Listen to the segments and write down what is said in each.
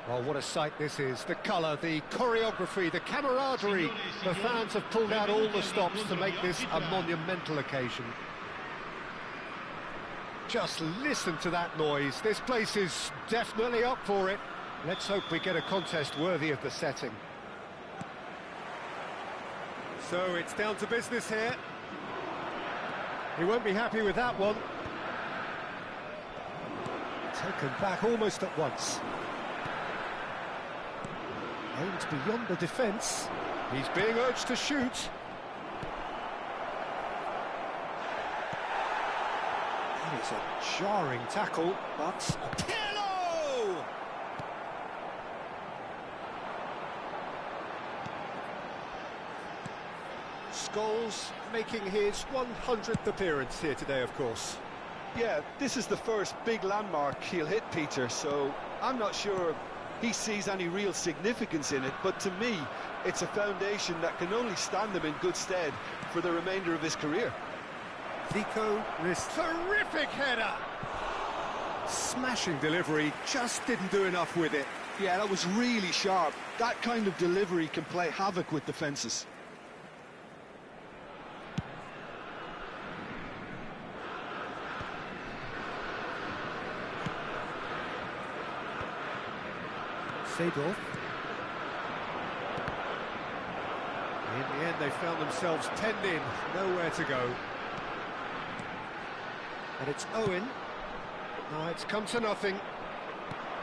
Oh, what a sight this is. The colour, the choreography, the camaraderie. The fans have pulled out all the stops to make this a monumental occasion. Just listen to that noise. This place is definitely up for it. Let's hope we get a contest worthy of the setting. So it's down to business here. He won't be happy with that one. Taken back almost at once. Aimed beyond the defence. He's being urged to shoot. That is a jarring tackle, but... Pirlo! Scholes making his 100th appearance here today, of course. Yeah, this is the first big landmark he'll hit, Peter, so I'm not sure he sees any real significance in it, but to me, it's a foundation that can only stand him in good stead for the remainder of his career. Zico, this terrific header! Smashing delivery, just didn't do enough with it. Yeah, that was really sharp. That kind of delivery can play havoc with defences. Seedorf. In the end, they found themselves penned in, nowhere to go. And it's Owen. No, it's come to nothing.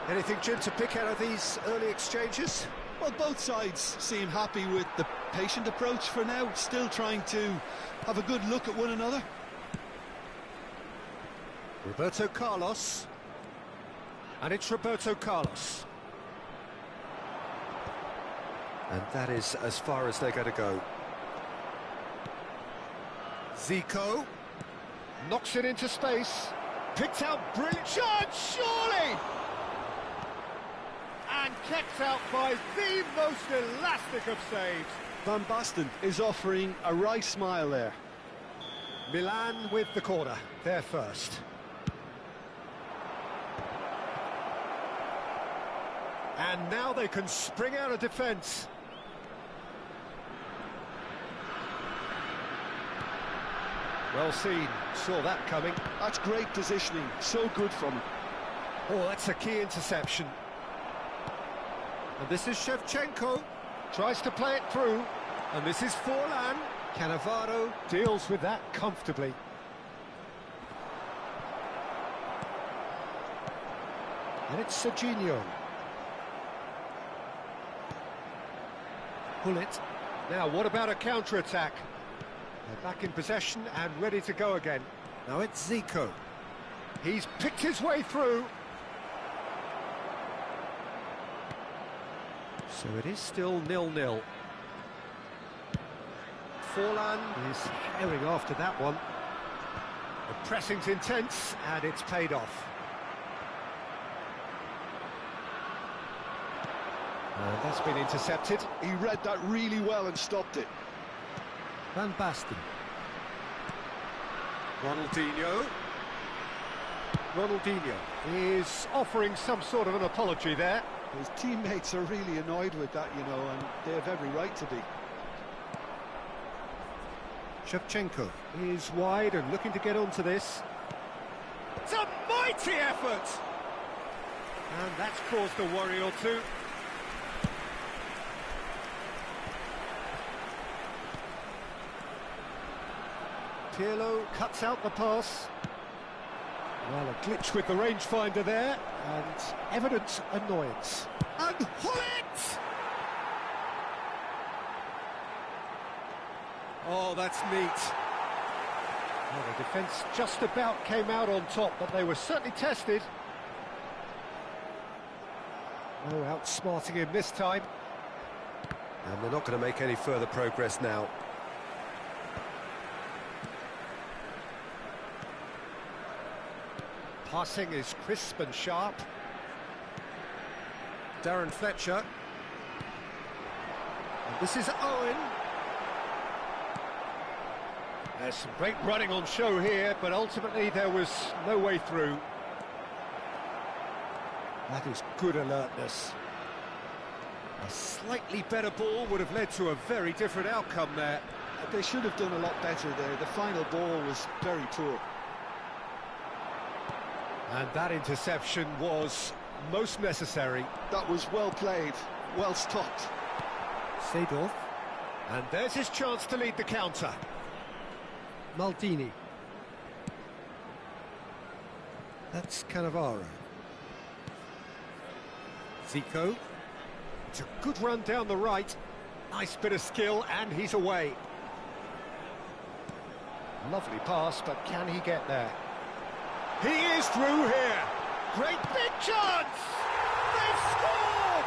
Anything, Jim, to pick out of these early exchanges? Well, both sides seem happy with the patient approach for now, still trying to have a good look at one another. Roberto Carlos. And it's Roberto Carlos. And that is as far as they're going to go. Zico knocks it into space. Picked out brilliant shot, surely! And kept out by the most elastic of saves. Van Basten is offering a wry smile there. Milan with the corner, they're first. And now they can spring out of defence. Well seen, saw that coming. That's great positioning, so good from him. Oh, that's a key interception. And this is Shevchenko, tries to play it through. And this is Forlan. Cannavaro deals with that comfortably. And it's Serginho. Pull it. Now, what about a counter-attack? They're back in possession and ready to go again. Now it's Zico. He's picked his way through. So it is still 0-0. Forlan is herring after that one. The pressing's intense and it's paid off. And that's been intercepted. He read that really well and stopped it. Van Basten. Ronaldinho. Ronaldinho is offering some sort of an apology there. His teammates are really annoyed with that, you know, and they have every right to be. Shevchenko is wide and looking to get onto this. It's a mighty effort! And that's caused a worry or two. Pirlo cuts out the pass. Well, a glitch with the rangefinder there, and evident annoyance. And Hullet! Oh, that's neat. Well, the defence just about came out on top, but they were certainly tested. Oh, outsmarting him this time. And they're not going to make any further progress now. Passing is crisp and sharp. Darren Fletcher. And this is Owen. There's some great running on show here, but ultimately there was no way through. That is good alertness. A slightly better ball would have led to a very different outcome there. They should have done a lot better there. The final ball was very poor. And that interception was most necessary. That was well played, well stopped. Seedorf. And there's his chance to lead the counter. Maldini. That's Cannavaro. Zico. It's a good run down the right. Nice bit of skill, and he's away. Lovely pass, but can he get there? He is through here. Great big chance! They've scored!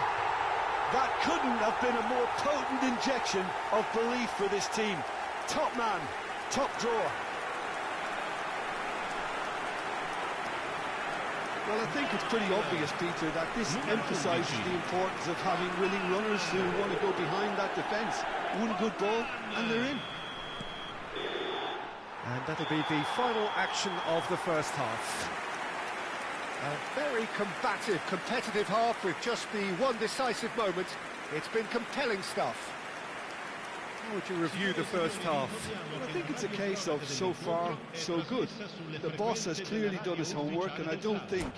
That couldn't have been a more potent injection of belief for this team. Top man, top drawer. Well, I think it's pretty obvious, Peter, that this emphasises the importance of having willing runners who want to go behind that defence. One good ball, and they're in. And that'll be the final action of the first half. A very combative, competitive half with just the one decisive moment. It's been compelling stuff. How would you review the first half? Well, I think it's a case of so far, so good. The boss has clearly done his homework, and I don't think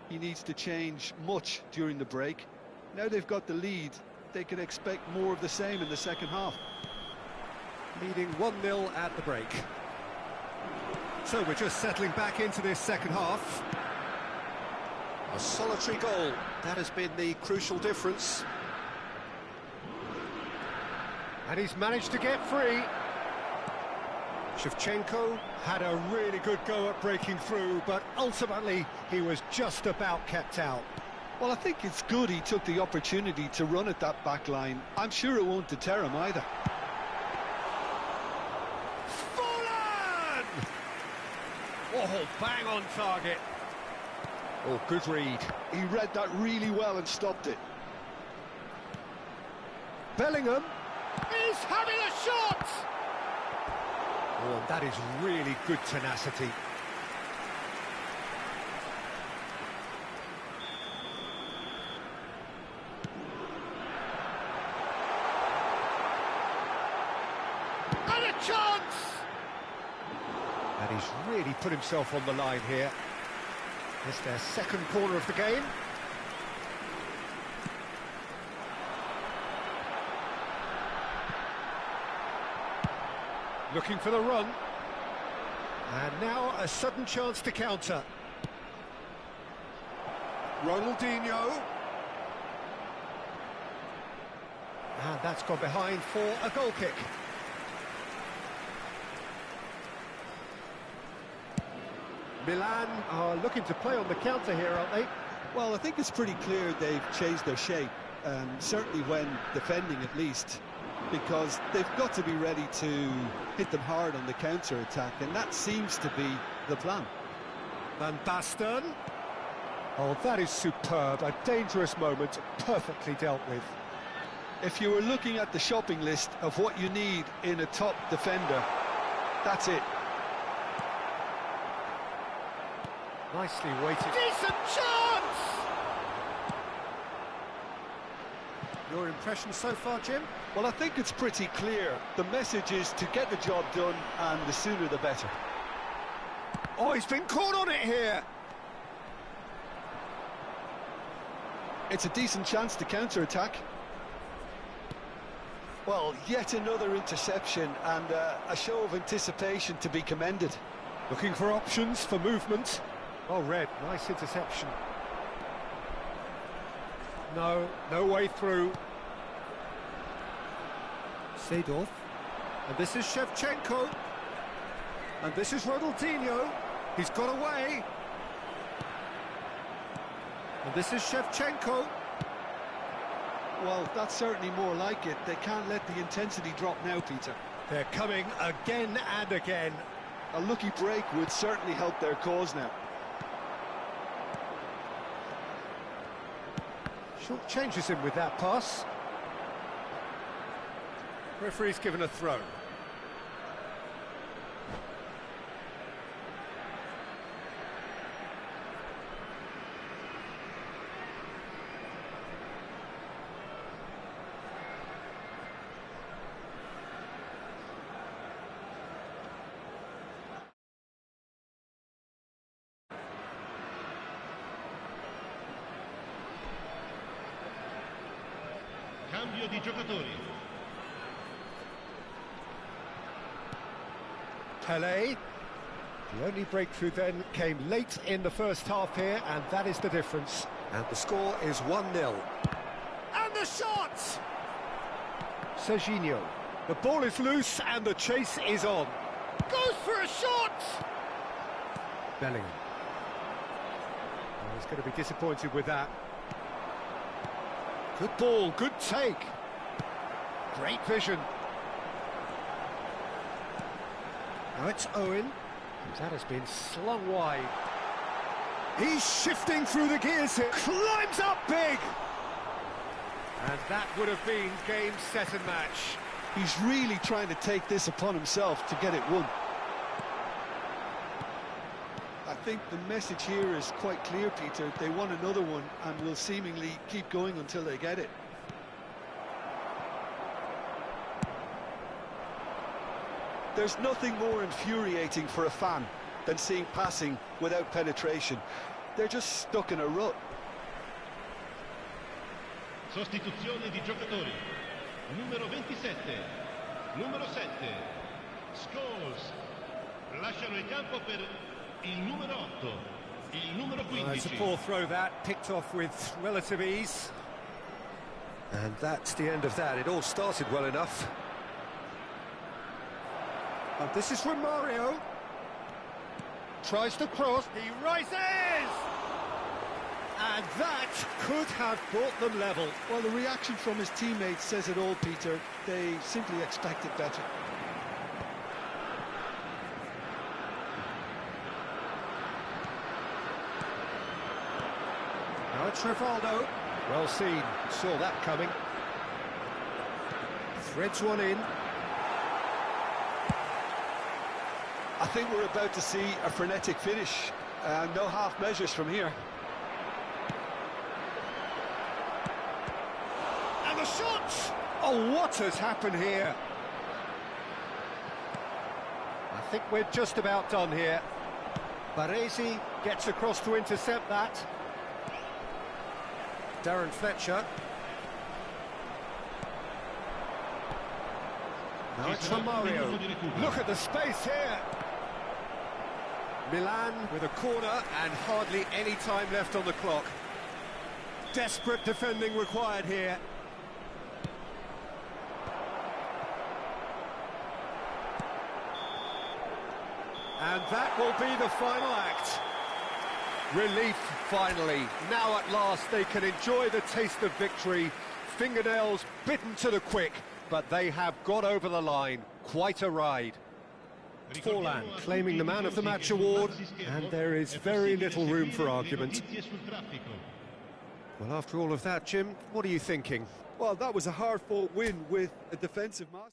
he needs to change much during the break. Now they've got the lead, they can expect more of the same in the second half. Leading 1-0 at the break. So we're just settling back into this second half. A solitary goal, that has been the crucial difference. And he's managed to get free. Shevchenko had a really good go at breaking through, but ultimately he was just about kept out. Well, I think it's good he took the opportunity to run at that back line. I'm sure it won't deter him either. Forlan! Oh, bang on target. Oh, good read. He read that really well and stopped it. Bellingham is having a shot! Oh, and that is really good tenacity. And a chance! And he's really put himself on the line here. It's their second corner of the game. Looking for the run. And now a sudden chance to counter. Ronaldinho. And that's gone behind for a goal kick. Milan are looking to play on the counter here, aren't they? Well, I think it's pretty clear they've changed their shape, certainly when defending at least, because they've got to be ready to hit them hard on the counter-attack, and that seems to be the plan. Van Basten. Oh, that is superb. A dangerous moment, perfectly dealt with. If you were looking at the shopping list of what you need in a top defender, that's it. Nicely weighted. Decent chance! Your impression so far, Jim? Well, I think it's pretty clear. The message is to get the job done, and the sooner the better. Oh, he's been caught on it here! It's a decent chance to counter-attack. Well, yet another interception, and a show of anticipation to be commended. Looking for options for movement. Oh, Red, nice interception. No way through. Seedorf. And this is Shevchenko. And this is Ronaldinho. He's got away. And this is Shevchenko. Well, that's certainly more like it. They can't let the intensity drop now, Peter. They're coming again and again. A lucky break would certainly help their cause now. Short changes him with that pass. Referee's given a throw. Cambio di giocatori. Pelé. The only breakthrough then came late in the first half here, and that is the difference. And the score is 1-0. And the shot! Serginho. The ball is loose and the chase is on. Goes for a shot! Bellingham. Oh, he's going to be disappointed with that. Good ball, good take. Great vision. Now it's Owen. That has been slung wide. He's shifting through the gears here. Climbs up big! And that would have been game, set and match. He's really trying to take this upon himself to get it won. I think the message here is quite clear, Peter. They want another one and will seemingly keep going until they get it. There's nothing more infuriating for a fan than seeing passing without penetration. They're just stuck in a rut. Sostituzione di giocatori. Numero 27, numero 7, Scholes. Lasciano il campo per il numero 8, il numero 15. It's a poor throw that, picked off with relative ease. And that's the end of that. It all started well enough. And this is from Mario. Tries to cross, he rises! And that could have brought them level. Well, the reaction from his teammates says it all, Peter. They simply expected better. Now it's Rivaldo. Well seen, saw that coming. Threads one in. I think we're about to see a frenetic finish. No half measures from here. And the shot! Oh, what has happened here? I think we're just about done here. Baresi gets across to intercept that. Darren Fletcher. Now it's from Mario. Look at the space here. Milan with a corner and hardly any time left on the clock. Desperate defending required here. And that will be the final act. Relief, finally. Now at last they can enjoy the taste of victory. Fingernails bitten to the quick, but they have got over the line. Quite a ride. Forlan claiming the Man of the Match award, and there is very little room for argument. Well, after all of that, Jim, what are you thinking? Well, that was a hard-fought win with a defensive master.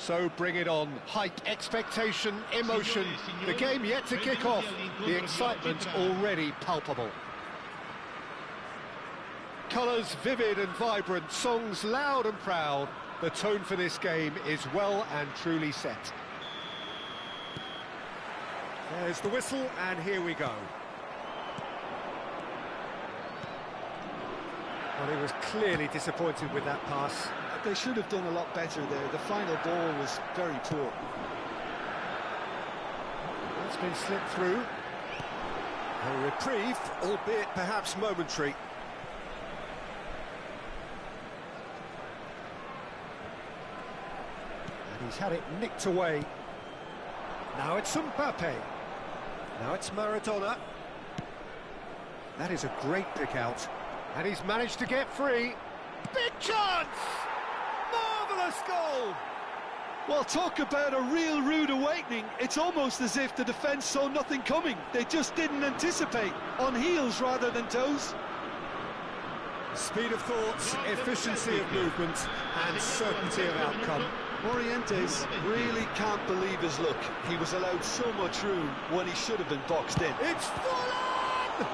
So bring it on. Hype, expectation, emotion. The game yet to kick off. The excitement already palpable. Colours vivid and vibrant, songs loud and proud. The tone for this game is well and truly set. There's the whistle, and here we go. Well, he was clearly disappointed with that pass. They should have done a lot better there. The final ball was very poor. It's been slipped through. A reprieve, albeit perhaps momentary. And he's had it nicked away. Now it's Mbappe. Now it's Maradona. That is a great pick out. And he's managed to get free. Big chance! Marvellous goal! Well, talk about a real rude awakening. It's almost as if the defence saw nothing coming. They just didn't anticipate. On heels rather than toes. Speed of thoughts, efficiency of movement, and certainty of outcome. Morientes really can't believe his luck. He was allowed so much room when he should have been boxed in. It's Forlan!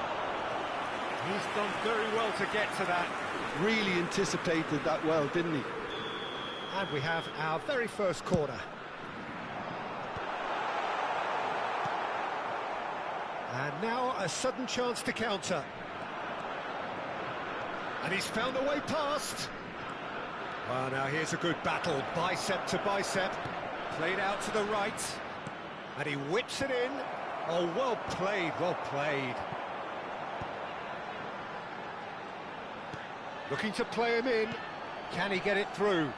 He's done very well to get to that. Really anticipated that well, didn't he? And we have our very first corner. And now a sudden chance to counter. And he's found a way past. Well, now here's a good battle, bicep to bicep. Played out to the right. And he whips it in. Oh, well played, well played. Looking to play him in. Can he get it through?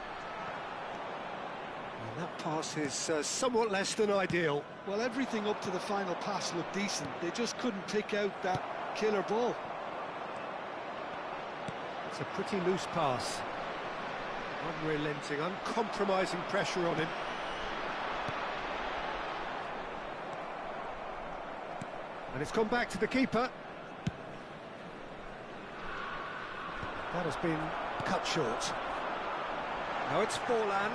And that pass is somewhat less than ideal. Well, everything up to the final pass looked decent. They just couldn't pick out that killer ball. It's a pretty loose pass. Unrelenting, uncompromising pressure on him. And it's gone back to the keeper. That has been cut short. Now it's Forlan.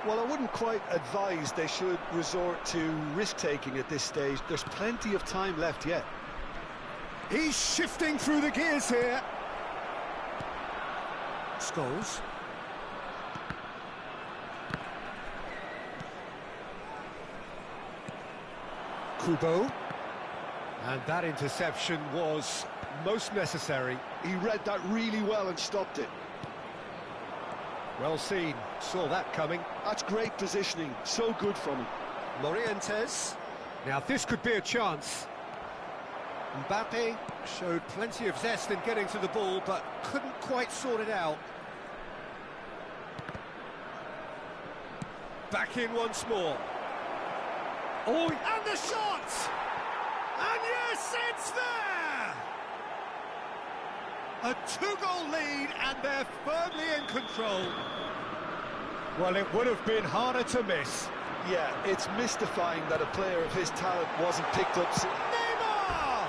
Well, I wouldn't quite advise they should resort to risk-taking at this stage. There's plenty of time left yet. He's shifting through the gears here. Scholes. Kubo. And that interception was most necessary. He read that really well and stopped it. Well seen, saw that coming. That's great positioning, so good from him. Morientes. Now this could be a chance. Mbappe showed plenty of zest in getting to the ball, but couldn't quite sort it out. Back in once more. Oh, and the shot! And yes, it's there! A two-goal lead, and they're firmly in control. Well, it would have been harder to miss. Yeah, it's mystifying that a player of his talent wasn't picked up. Neymar!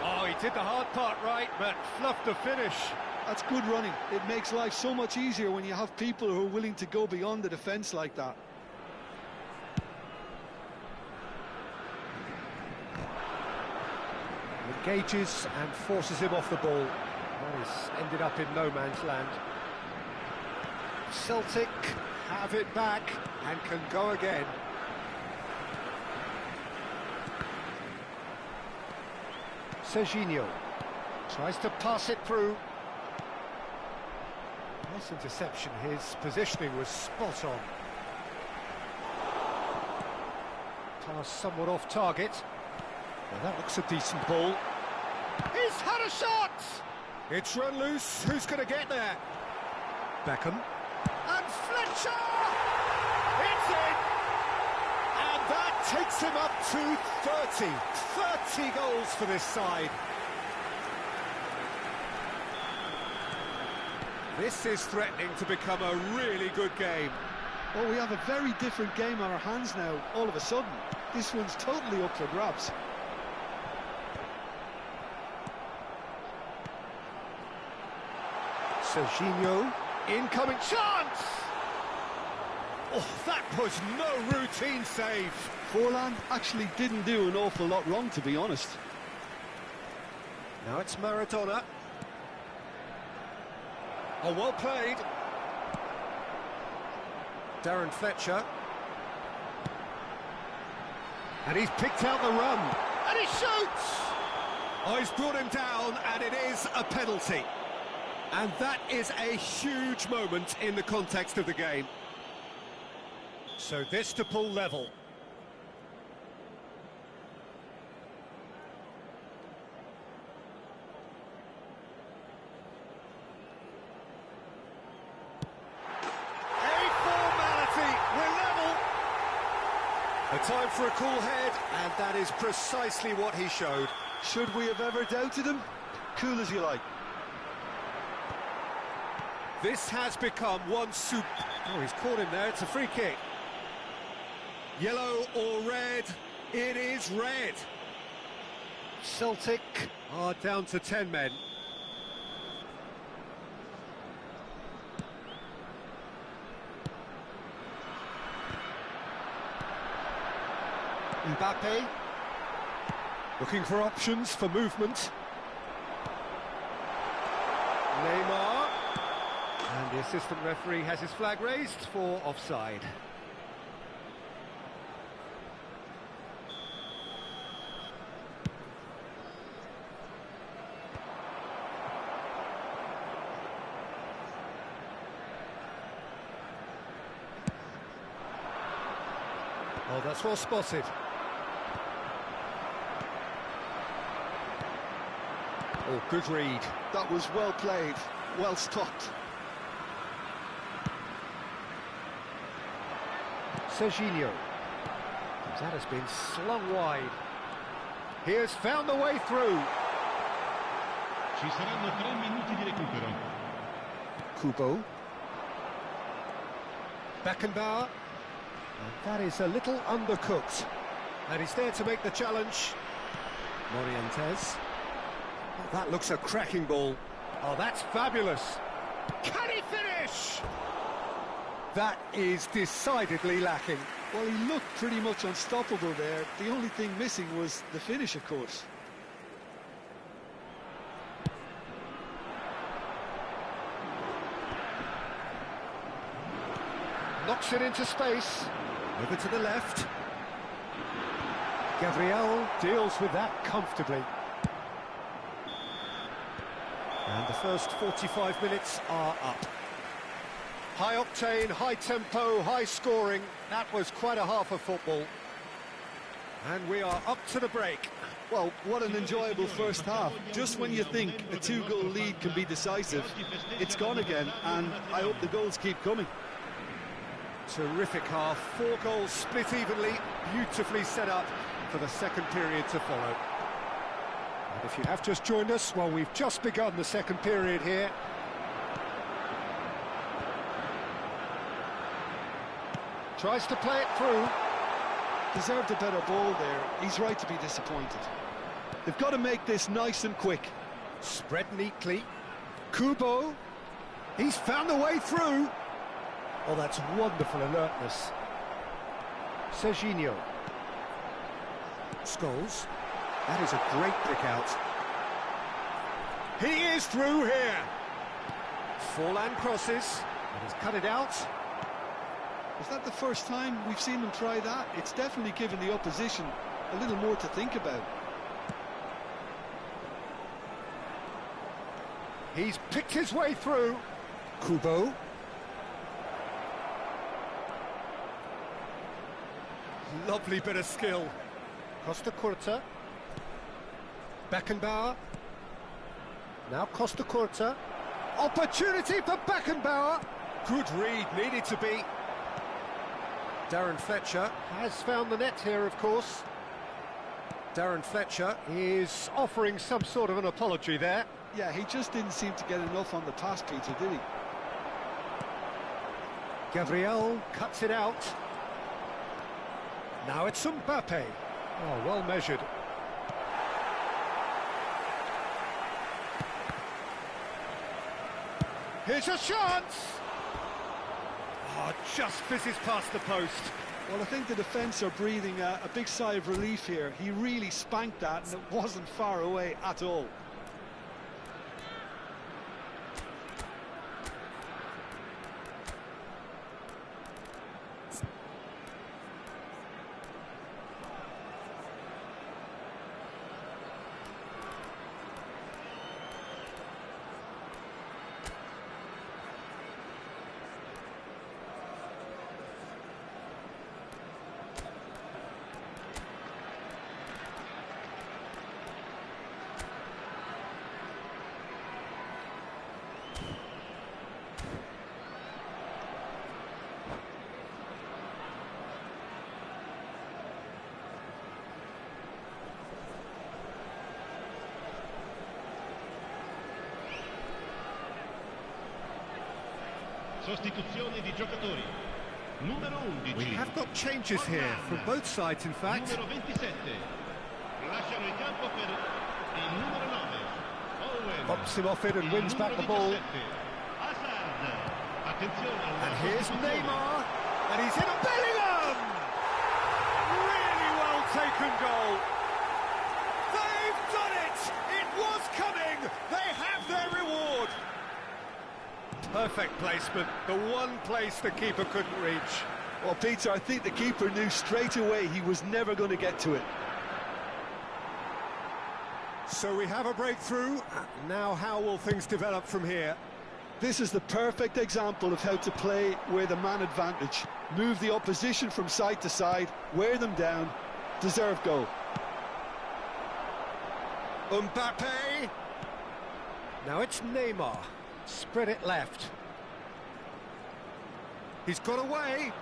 Oh, he did the hard part right, but fluffed the finish. That's good running. It makes life so much easier when you have people who are willing to go beyond the defence like that. Engages and forces him off the ball. Well, he's ended up in no man's land. Celtic have it back and can go again. Serginho tries to pass it through. Nice interception, his positioning was spot on. Pass somewhat off target. Well, that looks a decent ball. He's had a shot! It's run loose, who's going to get there? Beckham. And Fletcher! It's in! And that takes him up to 30. 30 goals for this side. This is threatening to become a really good game. Well, we have a very different game on our hands now, all of a sudden. This one's totally up for grabs. Serginho, incoming chance! Oh, that was no routine save. Forlan actually didn't do an awful lot wrong, to be honest. Now it's Maradona. Oh, well played. Darren Fletcher. And he's picked out the run. And he shoots! Oh, he's brought him down, and it is a penalty. And that is a huge moment in the context of the game. So this to pull level. A time for a cool head, and that is precisely what he showed. Should we have ever doubted him? Cool as you like. This has become one soup. Oh, he's caught him there. It's a free kick. Yellow or red? It is red. Celtic are down to 10 men. Mbappe, looking for options for movement. Neymar, and the assistant referee has his flag raised for offside. Oh, that's well spotted. Oh, good read. That was well played, well stopped. Serginho. That has been slung wide. He has found the way through. Ci saranno 3 minuti di recupero. Kubo. Beckenbauer. And that is a little undercooked. And he's there to make the challenge. Morientes. Oh, that looks a cracking ball. Oh, that's fabulous. Can he finish? That is decidedly lacking. Well, he looked pretty much unstoppable there. The only thing missing was the finish, of course. Knocks it into space. Over to the left. Gabriel deals with that comfortably. And the first 45 minutes are up. High octane, high tempo, high scoring. That was quite a half of football. And we are up to the break. Well, what an enjoyable first half. Just when you think a 2-goal lead can be decisive, it's gone again, and I hope the goals keep coming. Terrific half, 4 goals split evenly, beautifully set up for the second period to follow. And if you have just joined us, well, we've just begun the second period here. Tries to play it through. Deserved a better ball there. He's right to be disappointed. They've got to make this nice and quick. Spread neatly. Kubo. He's found the way through. Oh, that's wonderful alertness. Serginho. Scholes. That is a great pick out. He is through here. Forlan crosses. And he's cut it out. Is that the first time we've seen them try that? It's definitely given the opposition a little more to think about. He's picked his way through. Kubo. Lovely bit of skill. Costa Curta. Beckenbauer. Now Costa Curta. Opportunity for Beckenbauer. Good read, needed to be. Darren Fletcher has found the net here, of course. Darren Fletcher is offering some sort of an apology there. Yeah, he just didn't seem to get enough on the pass, Peter, did he? Gabriel cuts it out. Now it's Mbappe. Oh, well measured. Here's a chance! Oh, just fizzes past the post. Well, I think the defence are breathing a big sigh of relief here. He really spanked that, and it wasn't far away at all. Sostituzione di giocatori. Numero 11. We have got changes here from both sides, in fact. Numero 27. Lasciano il campo per il numero 9. Owen. Pops him off it and wins back the ball. Hazard. Attenzione alla And here's sostituzione. Neymar, and he's in a Bellingham! Really well taken goal. They've done it! It was coming! They have their reward! Perfect placement, the one place the keeper couldn't reach. Well, Peter, I think the keeper knew straight away he was never going to get to it. So we have a breakthrough. Now how will things develop from here? This is the perfect example of how to play with a man advantage. Move the opposition from side to side, wear them down, deserve goal. Mbappe. Now it's Neymar. Spread it left. He's got away.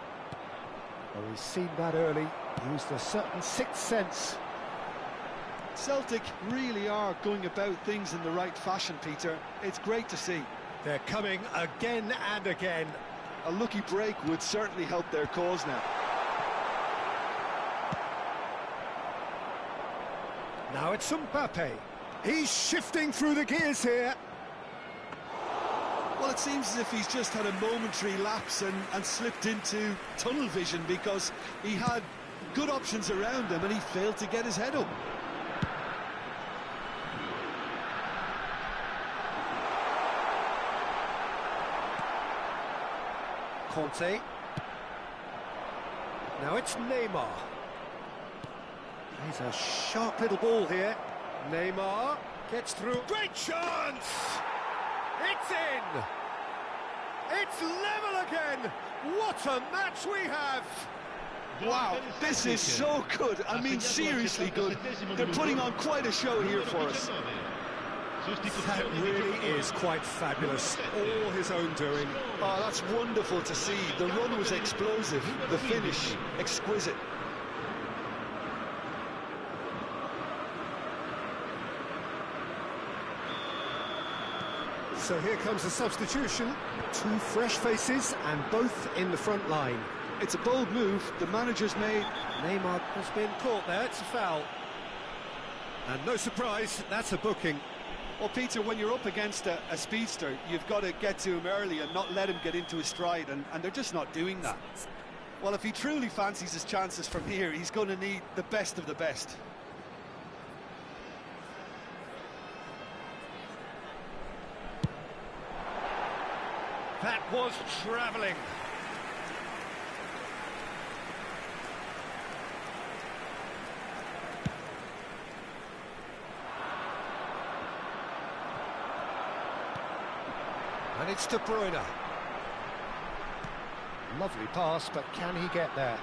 Oh, he's seen that early. Used a certain sixth sense. Celtic really are going about things in the right fashion, Peter. It's great to see. They're coming again and again. A lucky break would certainly help their cause now. Now it's Mbappe. He's shifting through the gears here. Well, it seems as if he's just had a momentary lapse and slipped into tunnel vision, because he had good options around him and he failed to get his head up. Conte. Now it's Neymar. He's a sharp little ball here. Neymar gets through. Great chance! It's in! It's level again! What a match we have! Wow, this is so good. I mean, seriously good. They're putting on quite a show here for us. That really is quite fabulous. All his own doing. Oh, that's wonderful to see. The run was explosive, the finish exquisite. So here comes a substitution. Two fresh faces and both in the front line. It's a bold move the manager's made. Neymar has been caught there. It's a foul. And no surprise, that's a booking. Well, Peter, when you're up against a speedster, you've got to get to him early and not let him get into his stride, and they're just not doing that. Well, if he truly fancies his chances from here, he's going to need the best of the best. That was travelling. And it's De Bruyne. Lovely pass, but can he get there?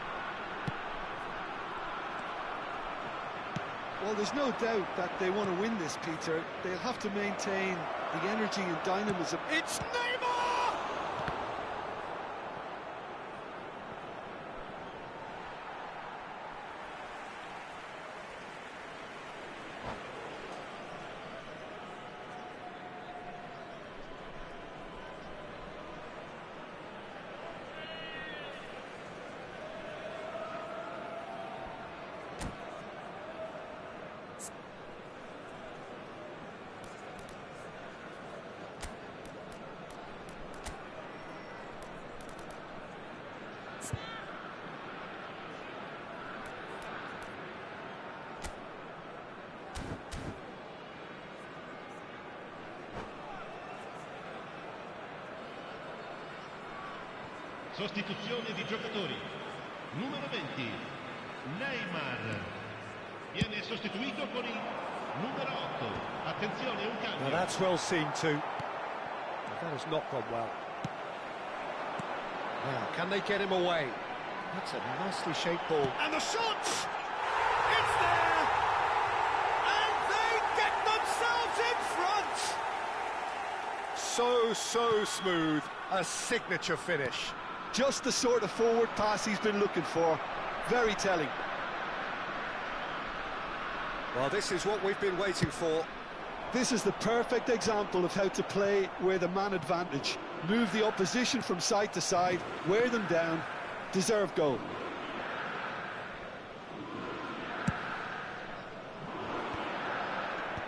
Well, there's no doubt that they want to win this, Peter. They'll have to maintain the energy and dynamism. It's Neymar! Sostituzione di giocatori. Numero 20, Neymar. Viene sostituito con il numero 8. Attenzione, un Now cambio. that's well seen too. That has not gone well. Now, can they get him away? That's a nicely shaped ball. And the shot! It's there! And they get themselves in front! So smooth. A signature finish. Just the sort of forward pass he's been looking for. Very telling. Well, this is what we've been waiting for. This is the perfect example of how to play with a man advantage. Move the opposition from side to side, wear them down, deserve goal.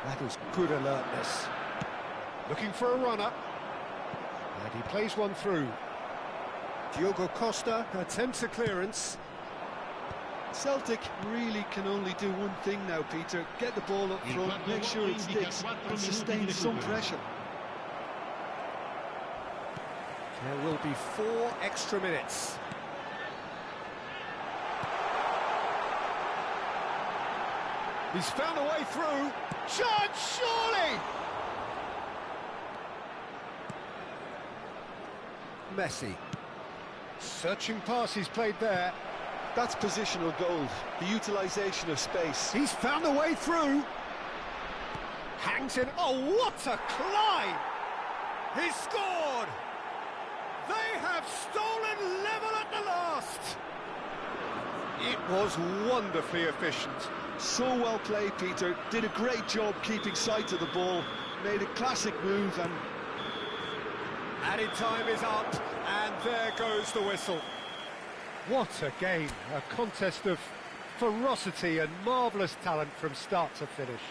That is good alertness. Looking for a runner. And he plays one through. Diogo Costa attempts a clearance. Celtic really can only do one thing now, Peter. Get the ball up front, make sure it sticks, and sustain some pressure. There will be 4 extra minutes. He's found a way through. Chance, surely! Messi. Searching pass he's played there. That's positional gold, the utilisation of space. He's found a way through. Hangs in. Oh, what a climb! He's scored! They have stolen level at the last! It was wonderfully efficient. So well played, Peter. Did a great job keeping sight of the ball. Made a classic move and... Added time is up, and there goes the whistle. What a game, a contest of ferocity and marvellous talent from start to finish.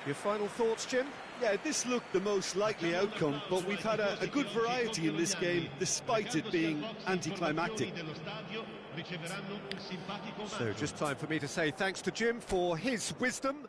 Your final thoughts, Jim? Yeah, this looked the most likely outcome, but we've had a good variety in this game, despite it being anticlimactic. So just time for me to say thanks to Jim for his wisdom.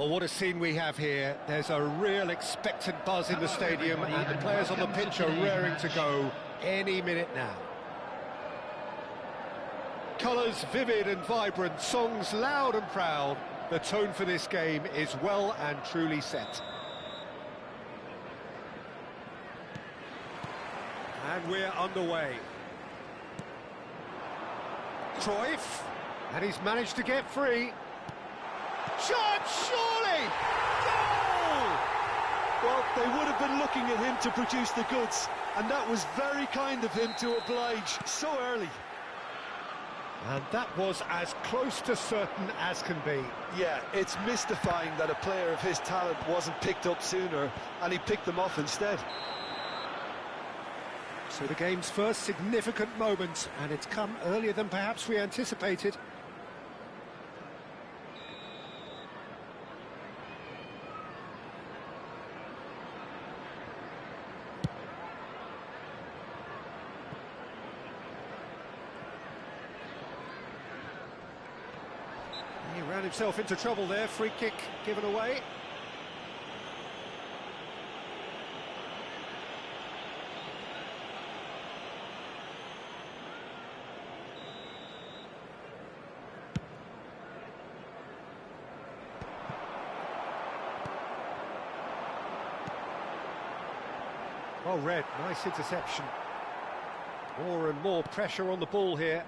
Well, what a scene we have here. There's a real expectant buzz in the stadium, and the players on the pitch are raring to go any minute now. Colours vivid and vibrant, songs loud and proud. The tone for this game is well and truly set. And we're underway. Cruyff, and he's managed to get free. Shot, surely! Goal! Well, they would have been looking at him to produce the goods, and that was very kind of him to oblige so early. And that was as close to certain as can be. Yeah, it's mystifying that a player of his talent wasn't picked up sooner, and he picked them off instead. So the game's first significant moment, and it's come earlier than perhaps we anticipated. He ran himself into trouble there, free kick given away. Well read, nice interception. More and more pressure on the ball here.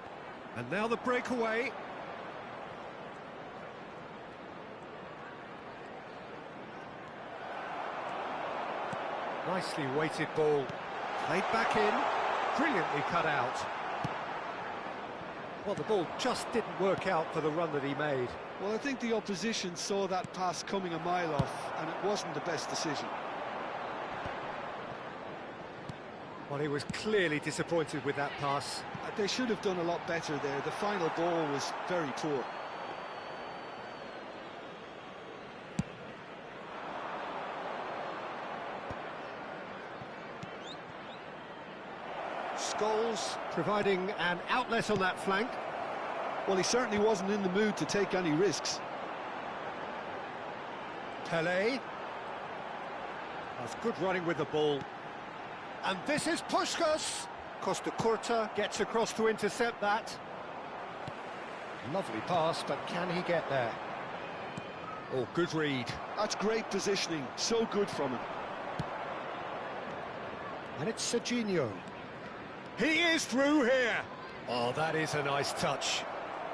And now the breakaway. Nicely weighted ball. Played back in. Brilliantly cut out. Well, the ball just didn't work out for the run that he made. Well, I think the opposition saw that pass coming a mile off, and it wasn't the best decision. Well, he was clearly disappointed with that pass. They should have done a lot better there. The final ball was very poor. Scholes providing an outlet on that flank. Well, he certainly wasn't in the mood to take any risks. Pelé. That's good running with the ball. And this is Puskás. Costa Curta gets across to intercept that. Lovely pass, but can he get there? Oh, good read. That's great positioning. So good from him. And it's Serginho. He is through here. Oh, that is a nice touch.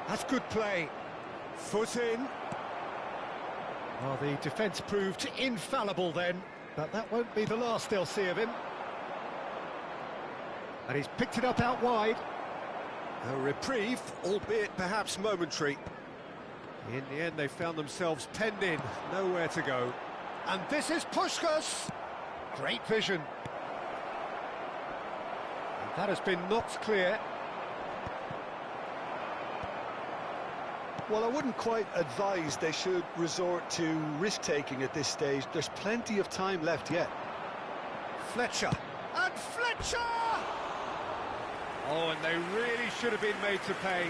That's good play. Foot in. Well, the defence proved infallible then, but that won't be the last they'll see of him. And he's picked it up out wide. A reprieve, albeit perhaps momentary. In the end, they found themselves penned in, nowhere to go. And this is Puskás. Great vision. And that has been knocked clear. Well, I wouldn't quite advise they should resort to risk-taking at this stage. There's plenty of time left yet. Fletcher. And Fletcher! Oh, and they really should have been made to pay.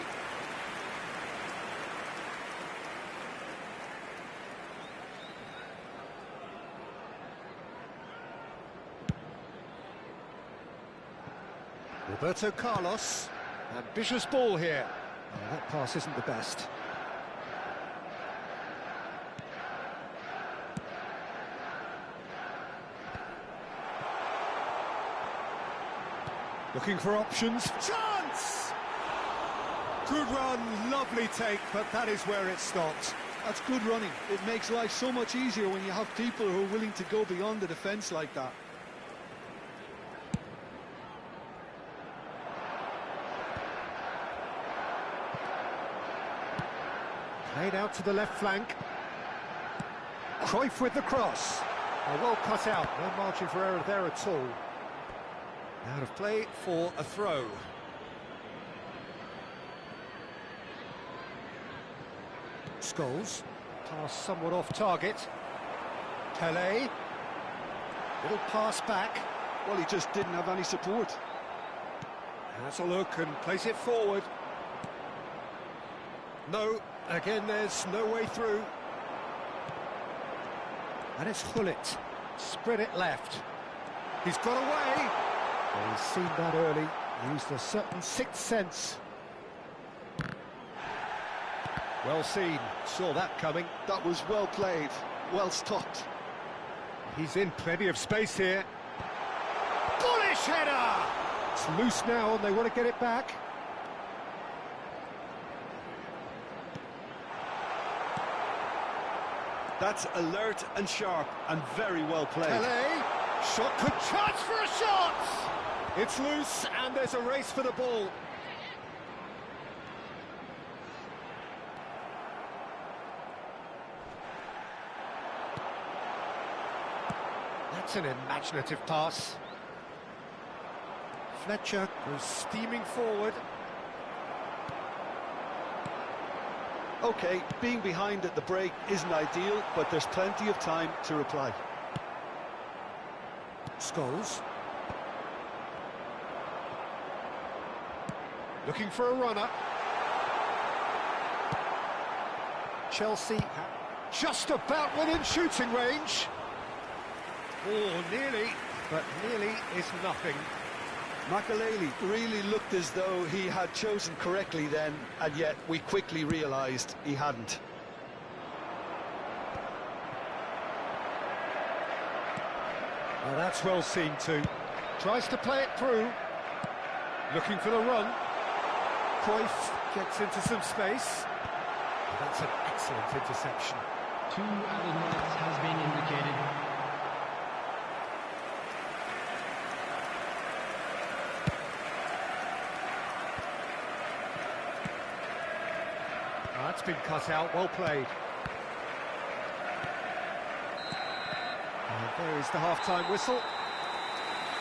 Roberto Carlos. Ambitious ball here. Oh, that pass isn't the best. Looking for options. Chance! Good run, lovely take, but that is where it stopped. That's good running. It makes life so much easier when you have people who are willing to go beyond the defence like that. Played out to the left flank. Cruyff with the cross. Oh, well cut out, no margin for error there at all. Out of play for a throw. Scholes. Pass somewhat off target. Pelé. Little pass back. Well, he just didn't have any support. Has a look and plays it forward. No, again there's no way through. And it's Hullet. Spread it left. He's got away. Oh, he's seen that early. Used a certain sixth sense. Well seen. Saw that coming. That was well played, well stopped. He's in plenty of space here. Bullish header! It's loose now and they want to get it back. That's alert and sharp and very well played. Pelé, shot could charge for a shot! It's loose and there's a race for the ball. That's an imaginative pass. Fletcher goes steaming forward. OK, being behind at the break isn't ideal, but there's plenty of time to reply. Scholes. Looking for a runner. Chelsea just about within shooting range. Oh, nearly, but nearly is nothing. Makelele really looked as though he had chosen correctly then, and yet we quickly realised he hadn't. Well, that's well seen too. Tries to play it through. Looking for the run. Cruyff gets into some space. That's an excellent interception. 2 added minutes has been indicated. That's been cut out, well played. And there is the half-time whistle.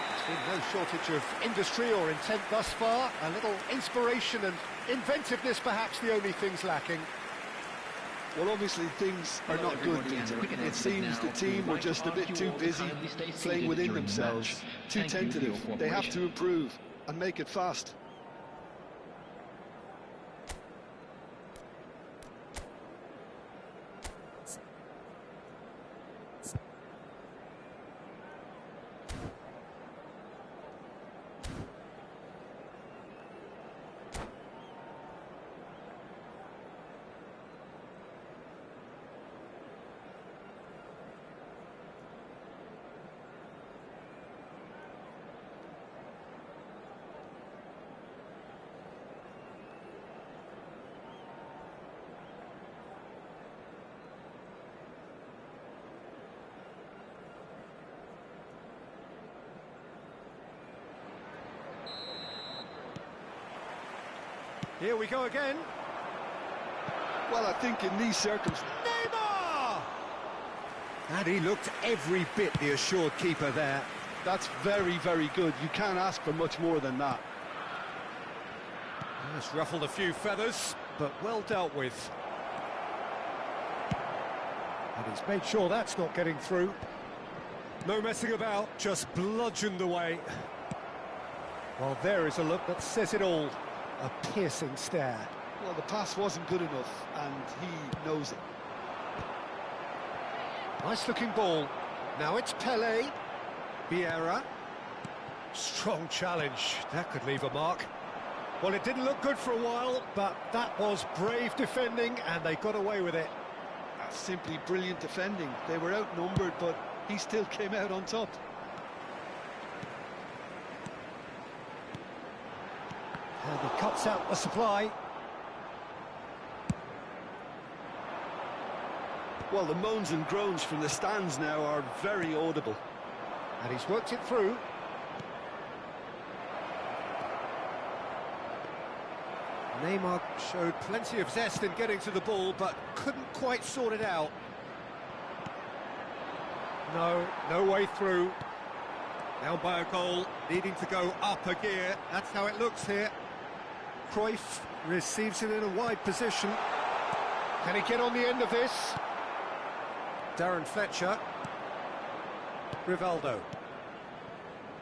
There's been no shortage of industry or intent thus far. A little inspiration and inventiveness, perhaps the only things lacking. Well, obviously things are not good, Peter. It seems the team were just a bit too busy playing within themselves, too tentative. They have to improve and make it fast. Here we go again. Well, I think in these circumstances... Neymar! And he looked every bit the assured keeper there. That's very, very good. You can't ask for much more than that. Just ruffled a few feathers, but well dealt with. And he's made sure that's not getting through. No messing about, just bludgeoned away. Well, there is a look that says it all. A piercing stare. Well, the pass wasn't good enough, and he knows it. Nice-looking ball. Now it's Pelé. Vieira. Strong challenge. That could leave a mark. Well, it didn't look good for a while, but that was brave defending, and they got away with it. That's simply brilliant defending. They were outnumbered, but he still came out on top. And he cuts out the supply. Well, the moans and groans from the stands now are very audible. And he's worked it through. Neymar showed plenty of zest in getting to the ball, but couldn't quite sort it out. No way through. Down by a goal, needing to go up a gear. That's how it looks here. Cruyff receives it in a wide position. Can he get on the end of this? Darren Fletcher. Rivaldo.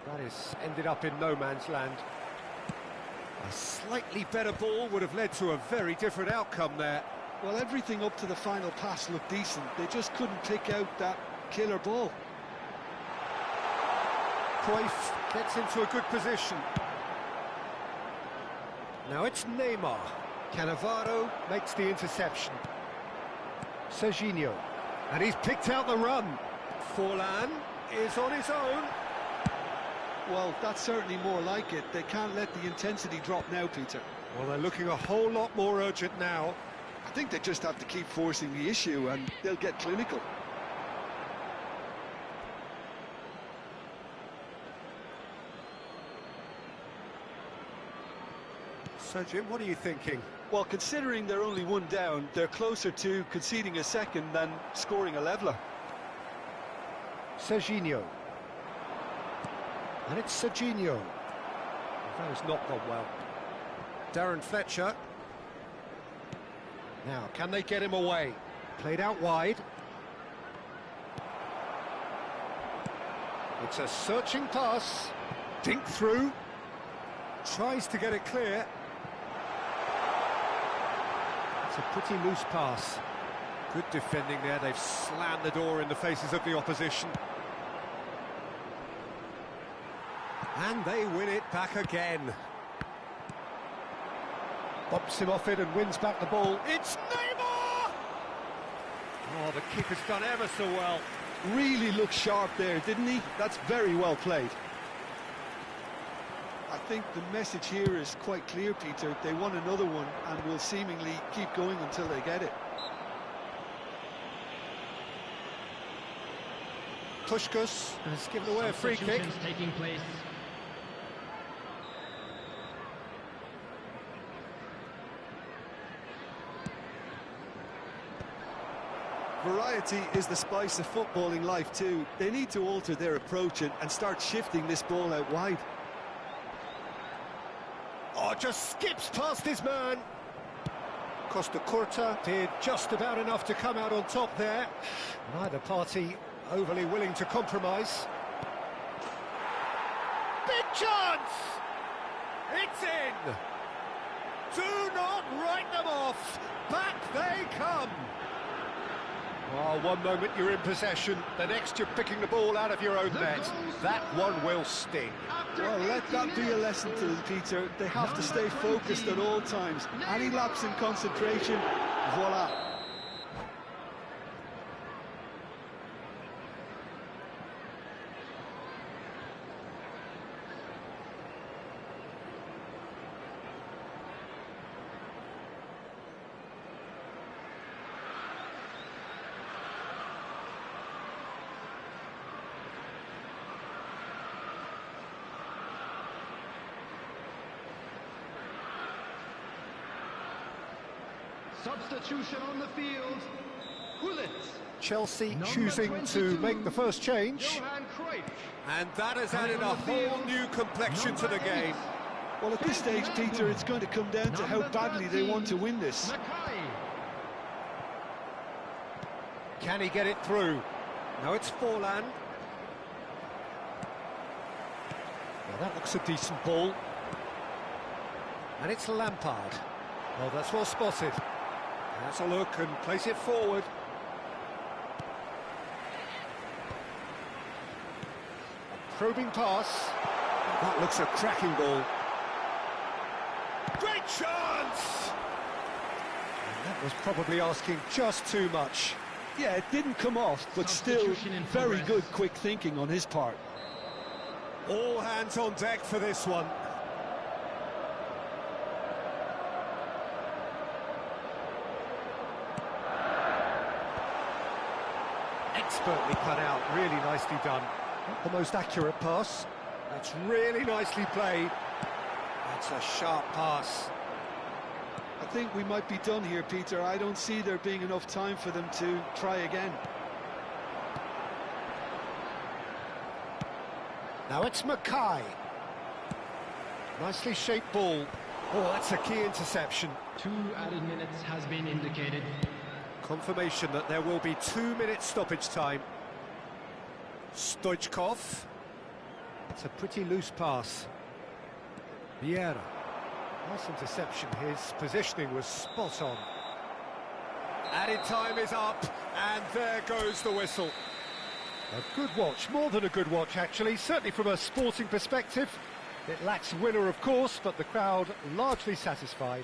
That is ended up in no man's land. A slightly better ball would have led to a very different outcome there. Well, everything up to the final pass looked decent. They just couldn't pick out that killer ball. Cruyff gets into a good position. Now it's Neymar. Cannavaro makes the interception. Serginho. And he's picked out the run. Forlan is on his own. Well, that's certainly more like it. They can't let the intensity drop now, Peter. Well, they're looking a whole lot more urgent now. I think they just have to keep forcing the issue and they'll get clinical. So, Jim, what are you thinking? Well, considering they're only one down, they're closer to conceding a second than scoring a leveller. Serginho. And it's Serginho. That has not gone well. Darren Fletcher. Now, can they get him away? Played out wide. It's a searching pass. Dink through. Tries to get it clear. It's a pretty loose pass. Good defending there. They've slammed the door in the faces of the opposition. And they win it back again. Bumps him off it and wins back the ball. It's Neymar! Oh, the keeper's done ever so well. Really looked sharp there, didn't he? That's very well played. I think the message here is quite clear, Peter. They want another one and will seemingly keep going until they get it. Puskás has given away a free kick. Taking place. Variety is the spice of footballing life too. They need to alter their approach and start shifting this ball out wide. Oh, just skips past his man. Costa Curta did just about enough to come out on top there. Neither party overly willing to compromise. Big chance! It's in! Do not write them off! Back they come! Oh, one moment you're in possession, the next you're picking the ball out of your own net. That one will sting. Well, let that be a lesson to them, Peter. They have to stay focused at all times. Any lapse in concentration, voila. Substitution on the field. Gullit. Chelsea choosing to make the first change. Johan Cruyff. And that has added a whole new complexion to the game. Well, at this stage, Peter, it's going to come down to how badly they want to win this. Mackay. Can he get it through? Now it's Forlan. Well, that looks a decent ball. And it's Lampard. Oh, that's well spotted. That's a look and place it forward. A probing pass. That looks a cracking ball. Great chance! And that was probably asking just too much. Yeah, it didn't come off, but still Substitution in very progress. good quick thinking on his part. All hands on deck for this one. Expertly cut out, really nicely done. Not the most accurate pass. That's really nicely played. That's a sharp pass. I think we might be done here, Peter. I don't see there being enough time for them to try again. Now it's Mackay. Nicely shaped ball. Oh, that's a key interception. 2 added minutes has been indicated. Confirmation that there will be 2 minutes stoppage time. Stoichkov. It's a pretty loose pass. Vieira. Nice interception. His positioning was spot on. Added time is up, and there goes the whistle. A good watch, more than a good watch actually, certainly from a sporting perspective. It lacks a winner of course, but the crowd largely satisfied.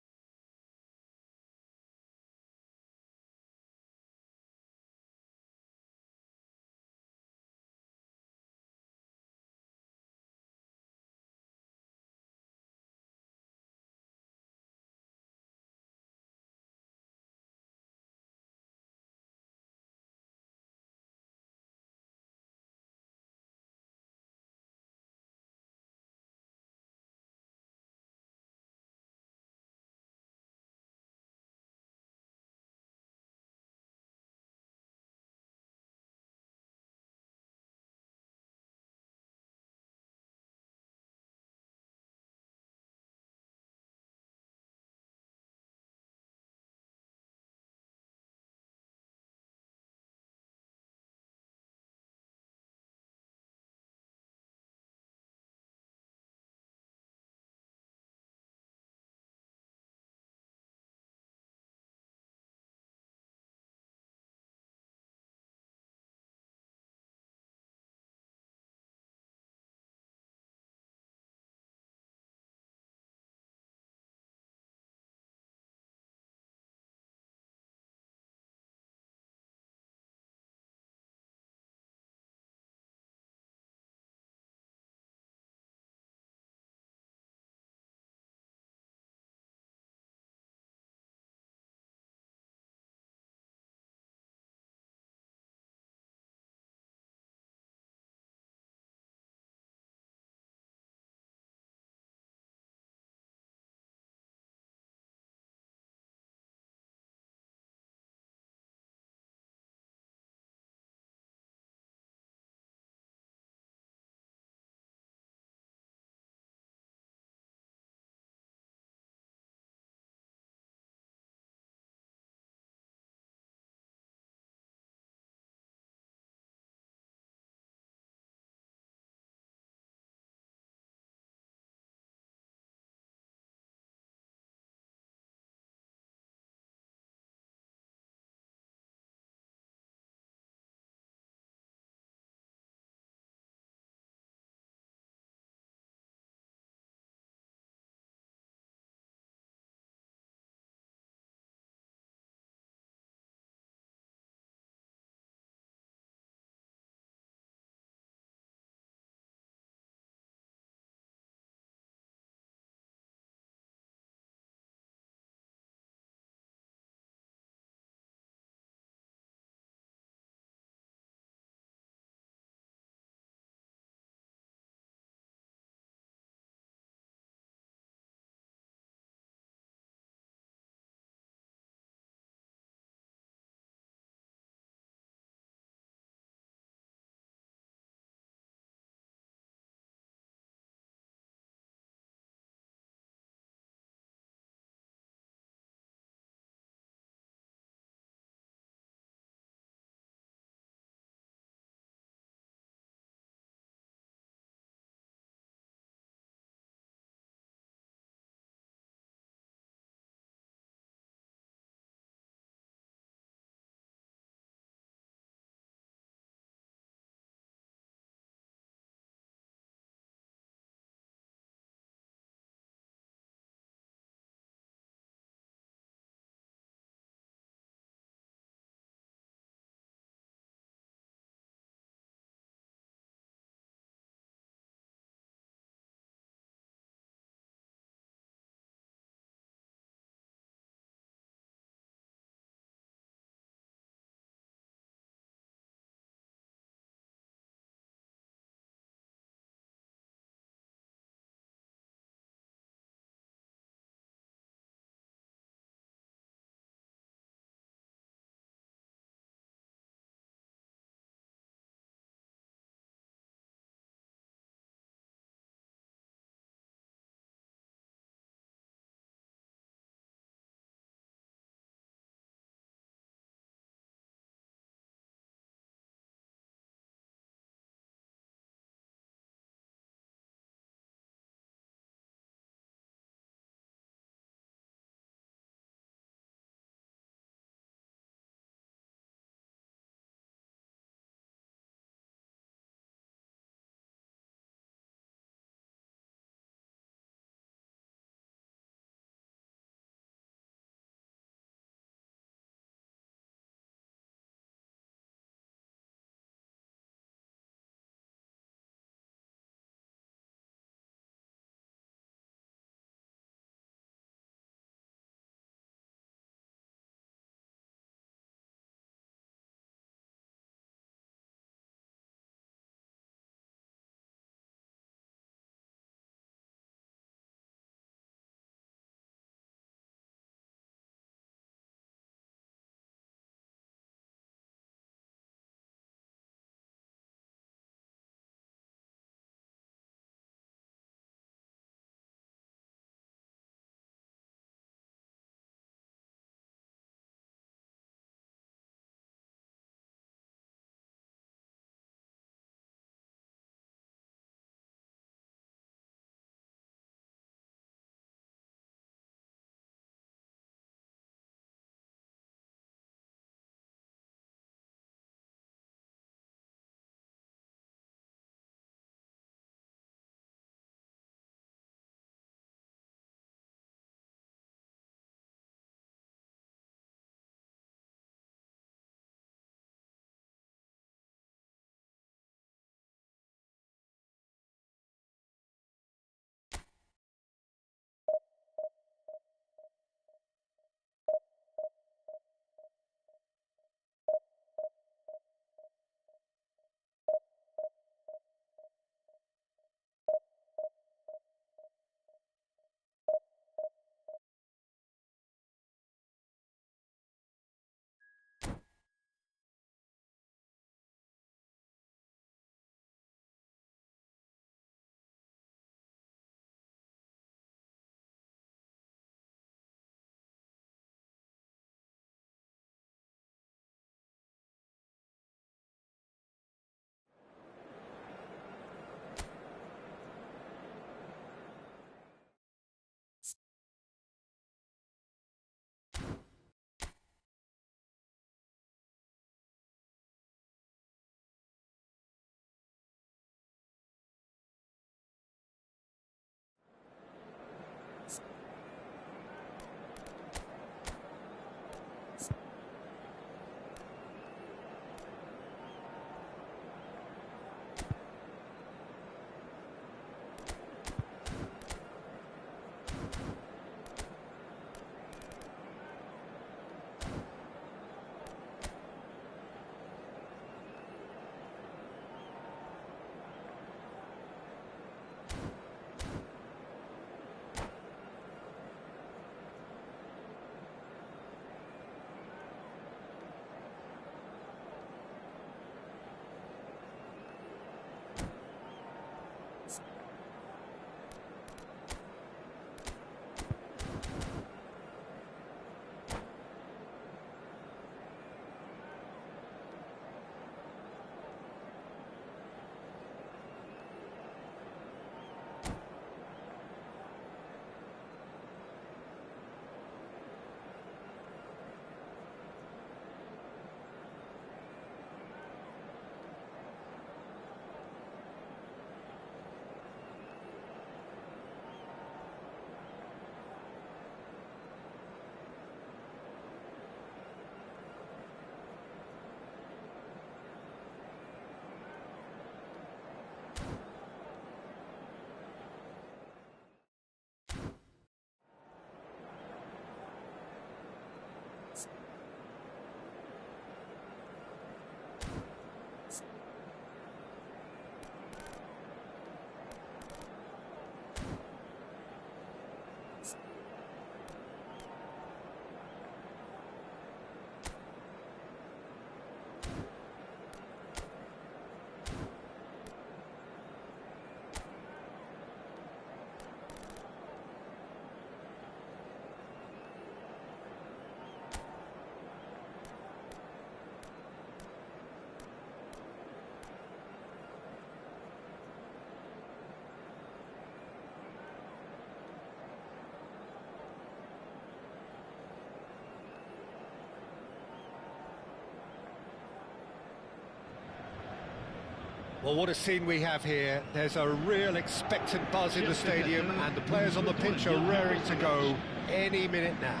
Well, what a scene we have here. There's a real expectant buzz in the stadium, and the players on the pitch are raring to go any minute now.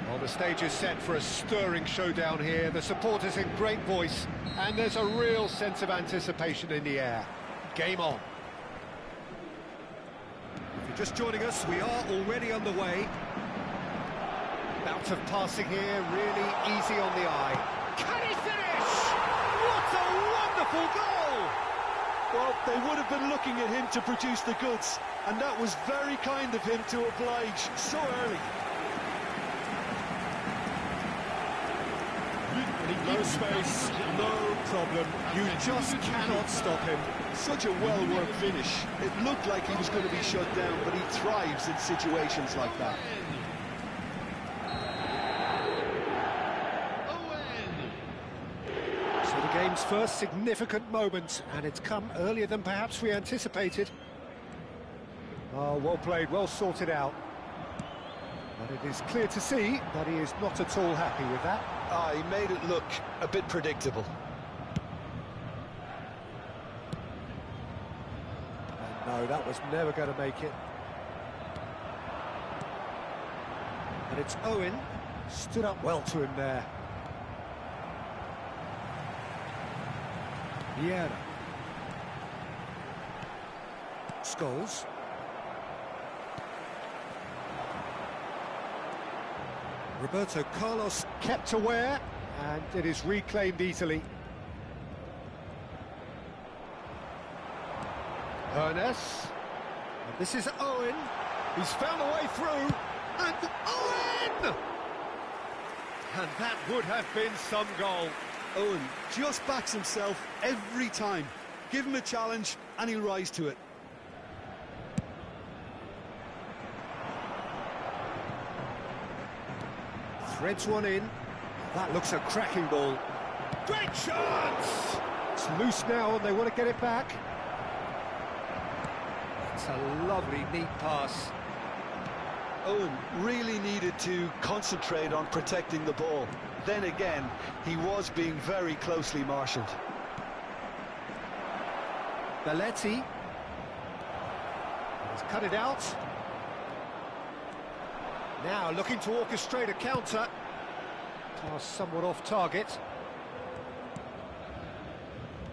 Well, the stage is set for a stirring showdown here. The supporters in great voice, and there's a real sense of anticipation in the air. Game on. If you're just joining us, we are already underway. Bout of passing here, really easy on the eye. Can he finish? What a wonderful goal! Well, they would have been looking at him to produce the goods, and that was very kind of him to oblige so early. No space, no problem. You just cannot stop him. Such a well-worked finish. It looked like he was going to be shut down, but he thrives in situations like that. So the game's first significant moment, and it's come earlier than perhaps we anticipated. Oh, well played, well sorted out. But it is clear to see that he is not at all happy with that. He made it look a bit predictable. And no, that was never going to make it. And it's Owen, stood up well to him there. Vieira. Scholes. Roberto Carlos kept aware, and it is reclaimed easily. Ernest. And this is Owen. He's found a way through. And Owen! And that would have been some goal. Owen just backs himself every time. Give him a challenge, and he'll rise to it. Threads one in. That looks a cracking ball. Great chance! It's loose now and they want to get it back. It's a lovely, neat pass. Owen really needed to concentrate on protecting the ball. Then again, he was being very closely marshalled. Belletti. He's cut it out. Now looking to orchestrate a counter. Pass somewhat off target.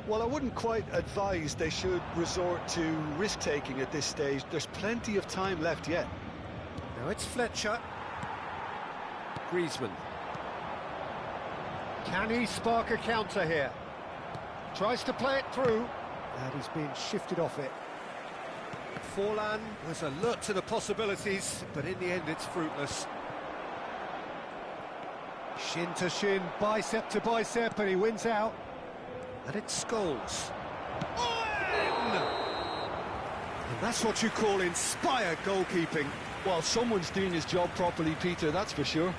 Well, I wouldn't quite advise they should resort to risk-taking at this stage. There's plenty of time left yet. Now it's Fletcher. Griezmann. Can he spark a counter here? Tries to play it through. And he's being shifted off it. Forlan was alert to the possibilities, but in the end it's fruitless. Shin to shin, bicep to bicep, and he wins out. And it's Scholes. And that's what you call inspired goalkeeping. Well, someone's doing his job properly, Peter, that's for sure.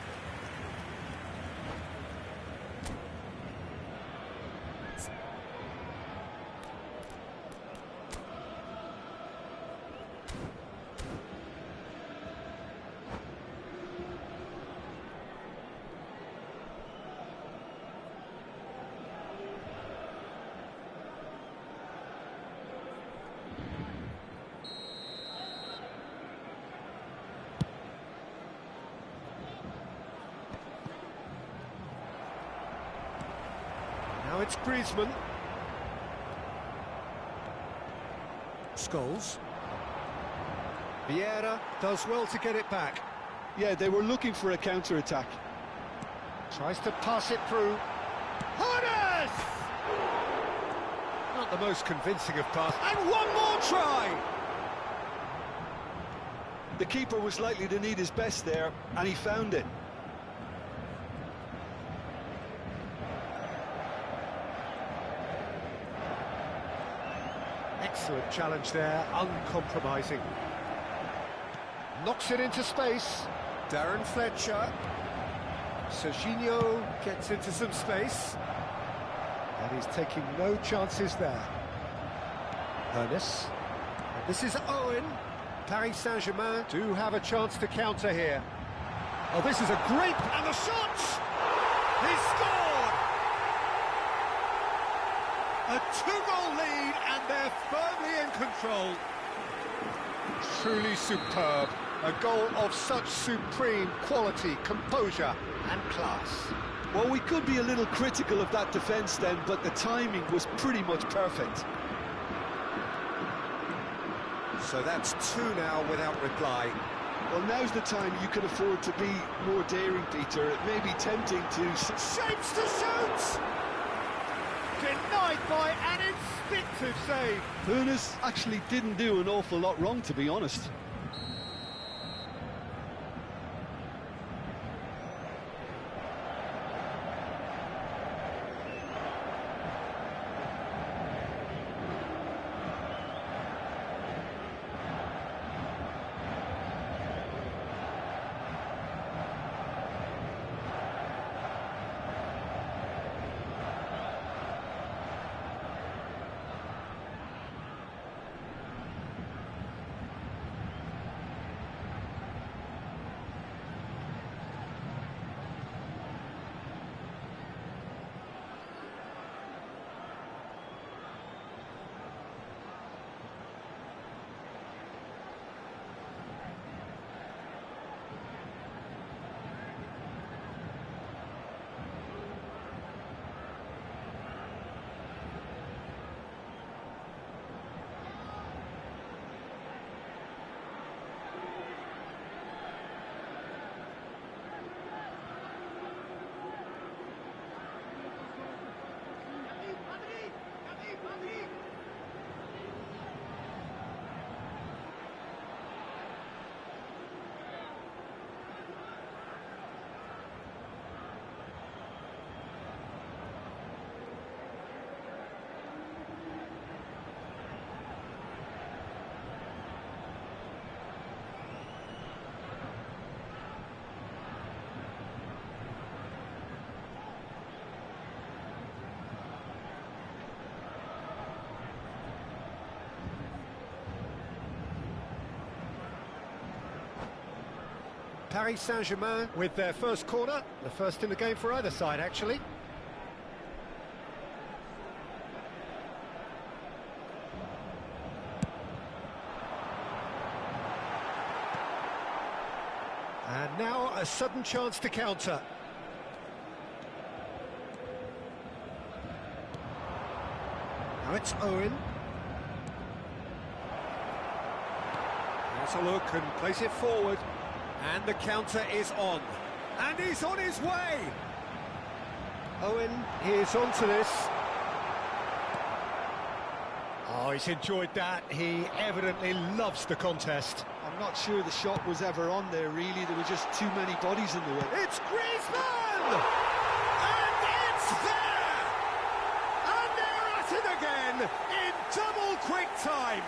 Now it's Griezmann. Scholes. Vieira does well to get it back. Yeah, they were looking for a counter-attack. Tries to pass it through. Horace! Not the most convincing of pass. And one more try! The keeper was likely to need his best there, and he found it. Excellent challenge there, uncompromising. Knocks it into space. Darren Fletcher. Serginho gets into some space. And he's taking no chances there. Ernest. And this is Owen. Paris Saint-Germain do have a chance to counter here. Oh, this is a great... And the shot! He scored! A two-goal lead, and they're firmly in control. Truly superb. A goal of such supreme quality, composure and class. Well, we could be a little critical of that defence then, but the timing was pretty much perfect. So that's two now without reply. Well, now's the time you can afford to be more daring, Peter. It may be tempting to... Shapes to shoot! Denied by an instinctive save. Hoeneß actually didn't do an awful lot wrong, to be honest. Paris Saint-Germain with their first corner, the first in the game for either side, actually. And now a sudden chance to counter. Now it's Owen. Has a look and plays it forward. And the counter is on. And he's on his way! Owen is onto this. Oh, he's enjoyed that. He evidently loves the contest. I'm not sure the shot was ever on there, really. There were just too many bodies in the way. It's Griezmann! And it's there! And they're at it again in double quick time.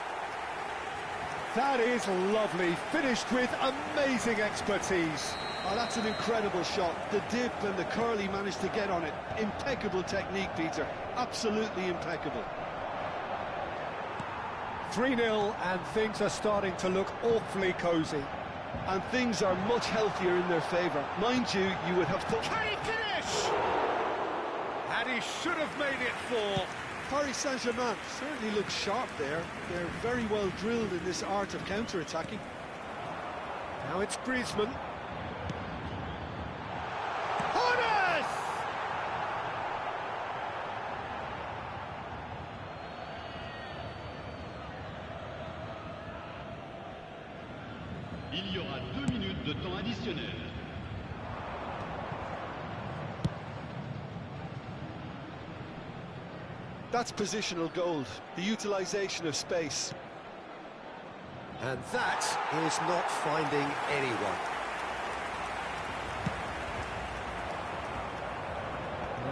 That is lovely, finished with amazing expertise. Oh, that's an incredible shot. The dip and the curl he managed to get on it. Impeccable technique, Peter. Absolutely impeccable. 3-0, and things are starting to look awfully cosy. And things are much healthier in their favour. Mind you, you would have thought... Can he finish? And he should have made it 4. Paris Saint-Germain certainly looks sharp there. They're very well drilled in this art of counter-attacking. Now it's Griezmann. Hoeneß! Il y aura 2 minutes de temps additionnel. That's positional gold, the utilisation of space. And that is not finding anyone.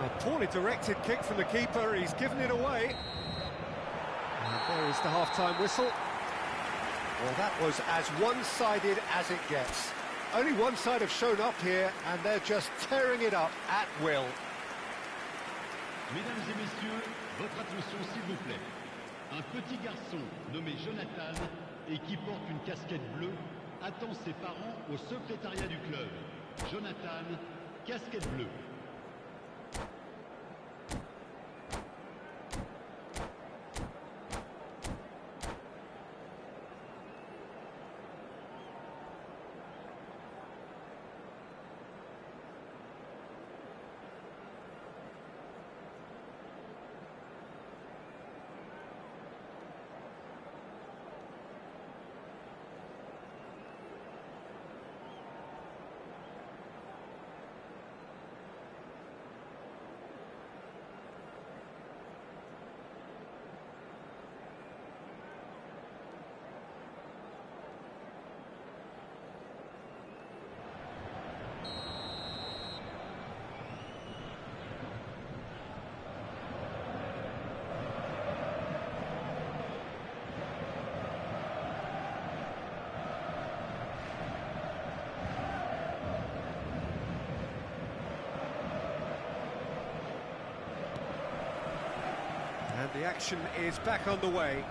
A poorly directed kick from the keeper, he's given it away. And there is the half-time whistle. Well, that was as one-sided as it gets. Only one side have shown up here, and they're just tearing it up at will. Mesdames et messieurs, votre attention s'il vous plaît. Un petit garçon nommé Jonathan et qui porte une casquette bleue attend ses parents au secrétariat du club. Jonathan, casquette bleue. The action is back underway.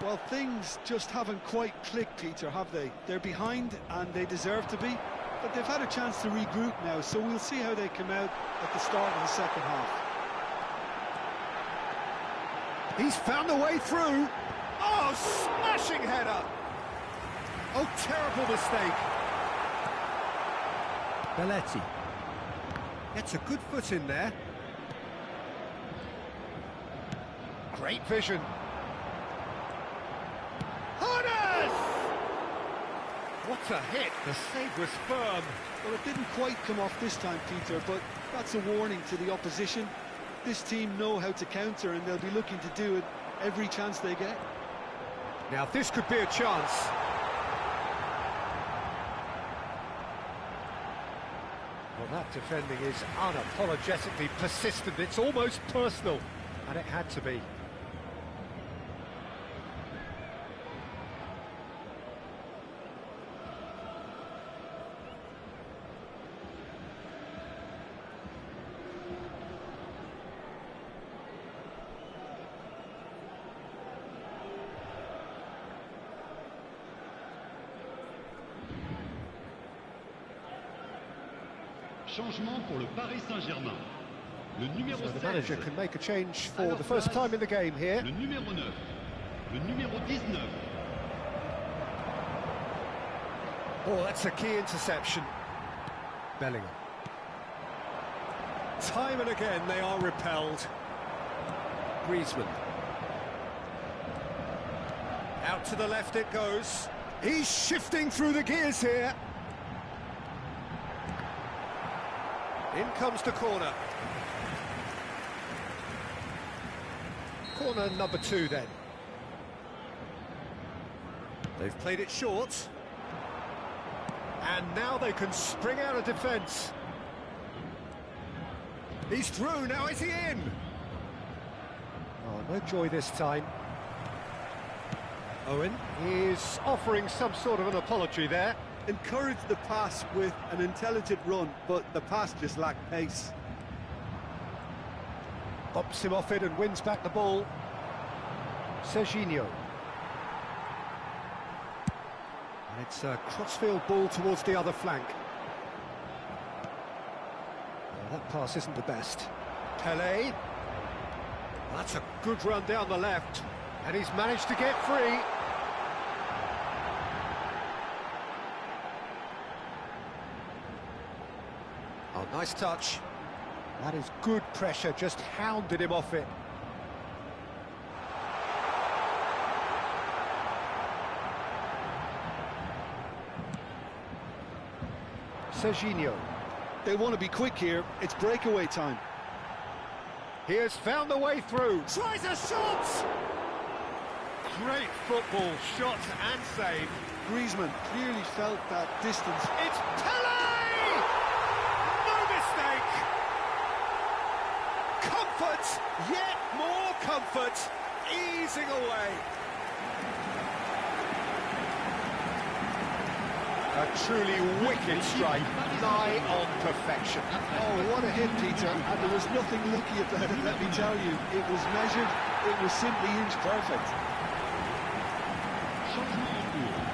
Well, things just haven't quite clicked, Peter, have they? They're behind, and they deserve to be. But they've had a chance to regroup now, so we'll see how they come out at the start of the second half. He's found a way through. Oh, smashing header! Oh, terrible mistake. Belletti. Gets a good foot in there. Great vision. Hones! What a hit! The save was firm. Well, it didn't quite come off this time, Peter, but that's a warning to the opposition. This team know how to counter, and they'll be looking to do it every chance they get. Now, this could be a chance. Well, that defending is unapologetically persistent. It's almost personal, and it had to be. Changement pour le Paris Saint-Germain. Le numéro So the 16. manager can make a change for Alors the first place, time in the game here. Le numéro 9. Le numéro 19. Oh, that's a key interception. Bellingham. Time and again they are repelled. Griezmann. Out to the left it goes. He's shifting through the gears here. In comes the corner. Corner number 2 then. They've played it short. And now they can spring out of defence. He's through, now is he in? Oh, no joy this time. Owen is offering some sort of an apology there. Encouraged the pass with an intelligent run, but the pass just lacked pace. Bops him off it and wins back the ball. Serginho. And it's a crossfield ball towards the other flank. Well, that pass isn't the best. Pelé. That's a good run down the left. And he's managed to get free. Oh, nice touch. That is good pressure, just hounded him off it. Serginho. They want to be quick here. It's breakaway time. He has found the way through. Tries a shot! Great football, shot and save. Griezmann clearly felt that distance. It's Pelé! No mistake! Comfort, yet more comfort, easing away. A truly wicked strike, nigh on perfection. Oh, what a hit, Peter, and there was nothing lucky about it, let me tell you. It was measured, it was simply inch perfect. Changement en cours.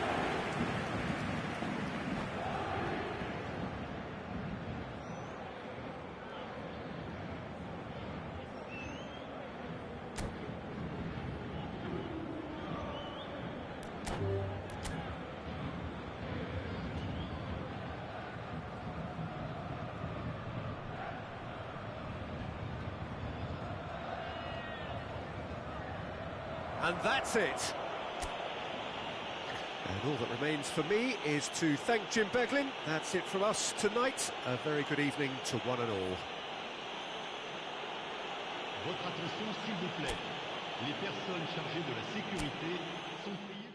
And that's it. And all that remains for me is to thank Jim Beglin. That's it from us tonight. A very good evening to one and all. Votre attention, s'il vous plaît. Les personnes chargées de la sécurité sont priées.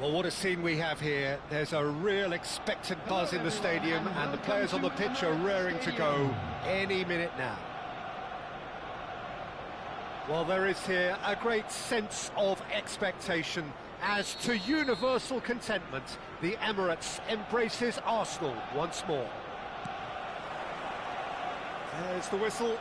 Well, what a scene we have here. There's a real expectant buzz in the stadium, and the players on the pitch are raring to go any minute now. Well, there is here a great sense of expectation. As to universal contentment, the Emirates embraces Arsenal once more. There's the whistle.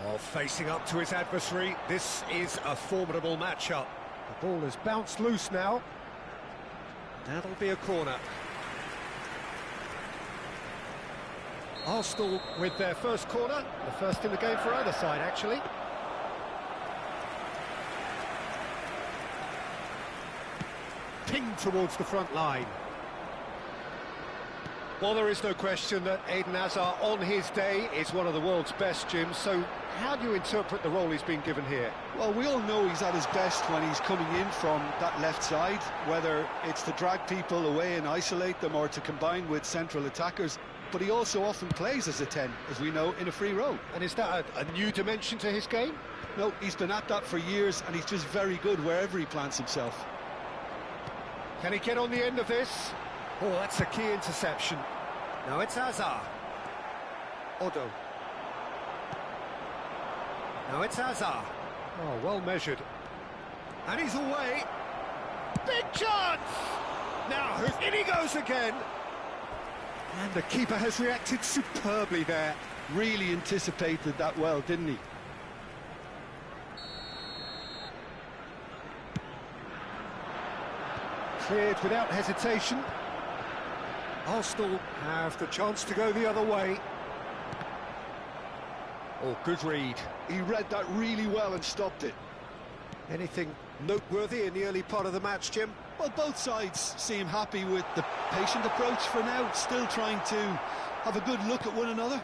Oh, facing up to his adversary, this is a formidable matchup. The ball has bounced loose now. That'll be a corner. Arsenal with their first corner, the first in the game for either side, actually. Pinged towards the front line. Well, there is no question that Eden Hazard, on his day, is one of the world's best, Jim. So how do you interpret the role he's been given here? Well, we all know he's at his best when he's coming in from that left side, whether it's to drag people away and isolate them or to combine with central attackers. But he also often plays as a 10, as we know, in a free role. And is that a new dimension to his game? No, he's been at that for years, and he's just very good wherever he plants himself. Can he get on the end of this? Oh, that's a key interception. Now it's Hazard. Odo. Now it's Hazard. Oh, well measured. And he's away. Big chance! Now, in he goes again. And the keeper has reacted superbly there. Really anticipated that well, didn't he? Cleared without hesitation. Arsenal have the chance to go the other way. Oh, good read. He read that really well and stopped it. Anything noteworthy in the early part of the match, Jim? Well, both sides seem happy with the patient approach for now, still trying to have a good look at one another.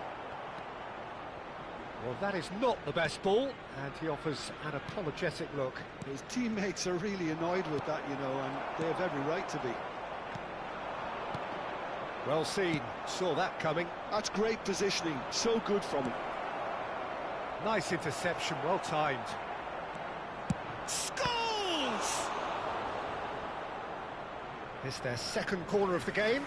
Well, that is not the best ball, and he offers an apologetic look. His teammates are really annoyed with that, you know, and they have every right to be. Well seen, saw that coming. That's great positioning, so good from him. Nice interception, well timed. Scores! It's their second corner of the game.